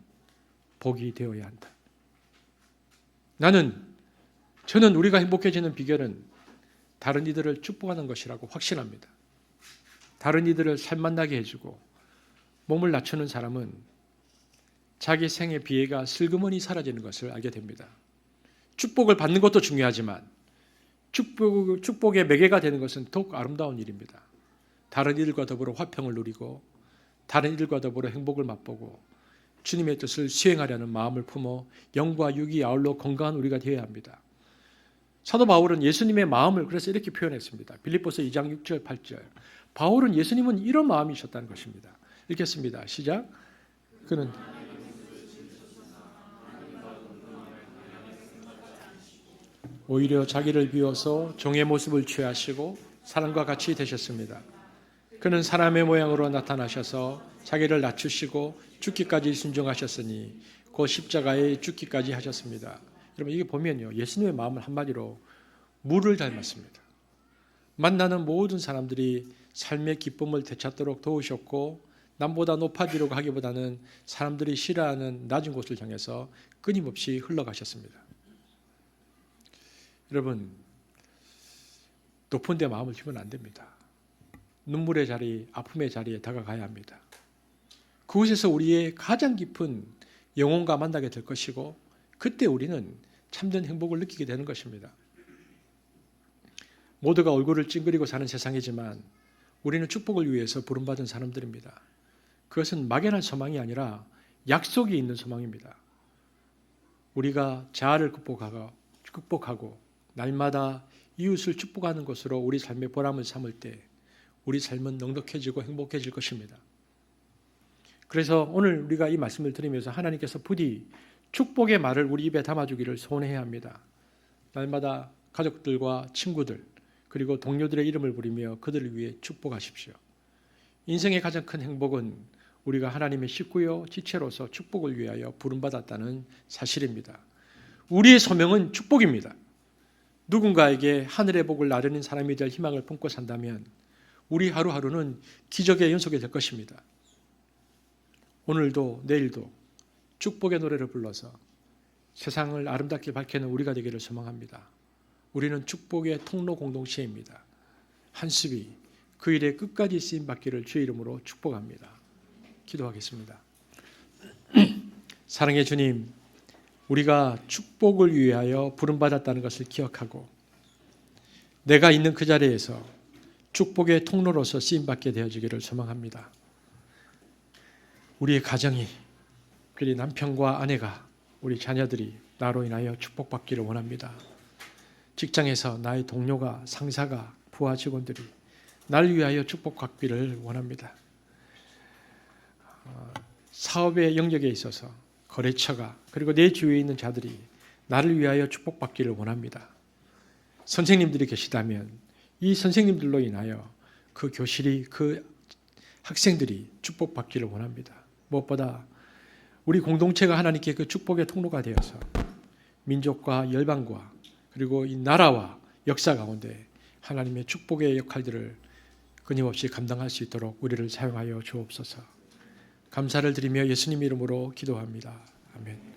복이 되어야 한다. 저는 우리가 행복해지는 비결은 다른 이들을 축복하는 것이라고 확신합니다. 다른 이들을 살맛나게 해주고 몸을 낮추는 사람은 자기 생의 비애가 슬그머니 사라지는 것을 알게 됩니다. 축복을 받는 것도 중요하지만 축복의 매개가 되는 것은 더욱 아름다운 일입니다. 다른 이들과 더불어 화평을 누리고 다른 이들과 더불어 행복을 맛보고 주님의 뜻을 수행하려는 마음을 품어 영과 육이 아울러 건강한 우리가 되어야 합니다. 사도 바울은 예수님의 마음을 그래서 이렇게 표현했습니다. 빌립보서 2장 6절 8절. 바울은 예수님은 이런 마음이셨다는 것입니다. 읽겠습니다. 시작. 그는 오히려 자기를 비워서 종의 모습을 취하시고 사람과 같이 되셨습니다. 그는 사람의 모양으로 나타나셔서 자기를 낮추시고 죽기까지 순종하셨으니 곧 십자가에 죽기까지 하셨습니다. 여러분 이게 보면요, 예수님의 마음을 한마디로 물을 닮았습니다. 만나는 모든 사람들이 삶의 기쁨을 되찾도록 도우셨고 남보다 높아지려고 하기보다는 사람들이 싫어하는 낮은 곳을 향해서 끊임없이 흘러가셨습니다. 여러분, 높은 데 마음을 주면 안 됩니다. 눈물의 자리, 아픔의 자리에 다가가야 합니다. 그곳에서 우리의 가장 깊은 영혼과 만나게 될 것이고 그때 우리는 참된 행복을 느끼게 되는 것입니다. 모두가 얼굴을 찡그리고 사는 세상이지만 우리는 축복을 위해서 부름받은 사람들입니다. 그것은 막연한 소망이 아니라 약속이 있는 소망입니다. 우리가 자아를 극복하고 날마다 이웃을 축복하는 것으로 우리 삶의 보람을 삼을 때 우리 삶은 넉넉해지고 행복해질 것입니다. 그래서 오늘 우리가 이 말씀을 드리면서 하나님께서 부디 축복의 말을 우리 입에 담아주기를 소원해야 합니다. 날마다 가족들과 친구들 그리고 동료들의 이름을 부리며 그들을 위해 축복하십시오. 인생의 가장 큰 행복은 우리가 하나님의 식구요 지체로서 축복을 위하여 부름받았다는 사실입니다. 우리의 소명은 축복입니다. 누군가에게 하늘의 복을 나르는 사람이 될 희망을 품고 산다면 우리 하루하루는 기적의 연속이 될 것입니다. 오늘도 내일도 축복의 노래를 불러서 세상을 아름답게 밝히는 우리가 되기를 소망합니다. 우리는 축복의 통로 공동체입니다. 한습이 그 일에 끝까지 쓰임받기를 주의 이름으로 축복합니다. 기도하겠습니다. 사랑의 주님, 우리가 축복을 위하여 부름받았다는 것을 기억하고 내가 있는 그 자리에서 축복의 통로로서 쓰임받게 되어지기를 소망합니다. 우리의 가정이, 그리 남편과 아내가, 우리 자녀들이 나로 인하여 축복받기를 원합니다. 직장에서 나의 동료가, 상사가, 부하 직원들이 나를 위하여 축복받기를 원합니다. 사업의 영역에 있어서 거래처가 그리고 내 주위에 있는 자들이 나를 위하여 축복받기를 원합니다. 선생님들이 계시다면 이 선생님들로 인하여 그 교실이 그 학생들이 축복받기를 원합니다. 무엇보다 우리 공동체가 하나님께 그 축복의 통로가 되어서 민족과 열방과 그리고 이 나라와 역사 가운데 하나님의 축복의 역할들을 끊임없이 감당할 수 있도록 우리를 사용하여 주옵소서. 감사를 드리며 예수님 이름으로 기도합니다. 아멘.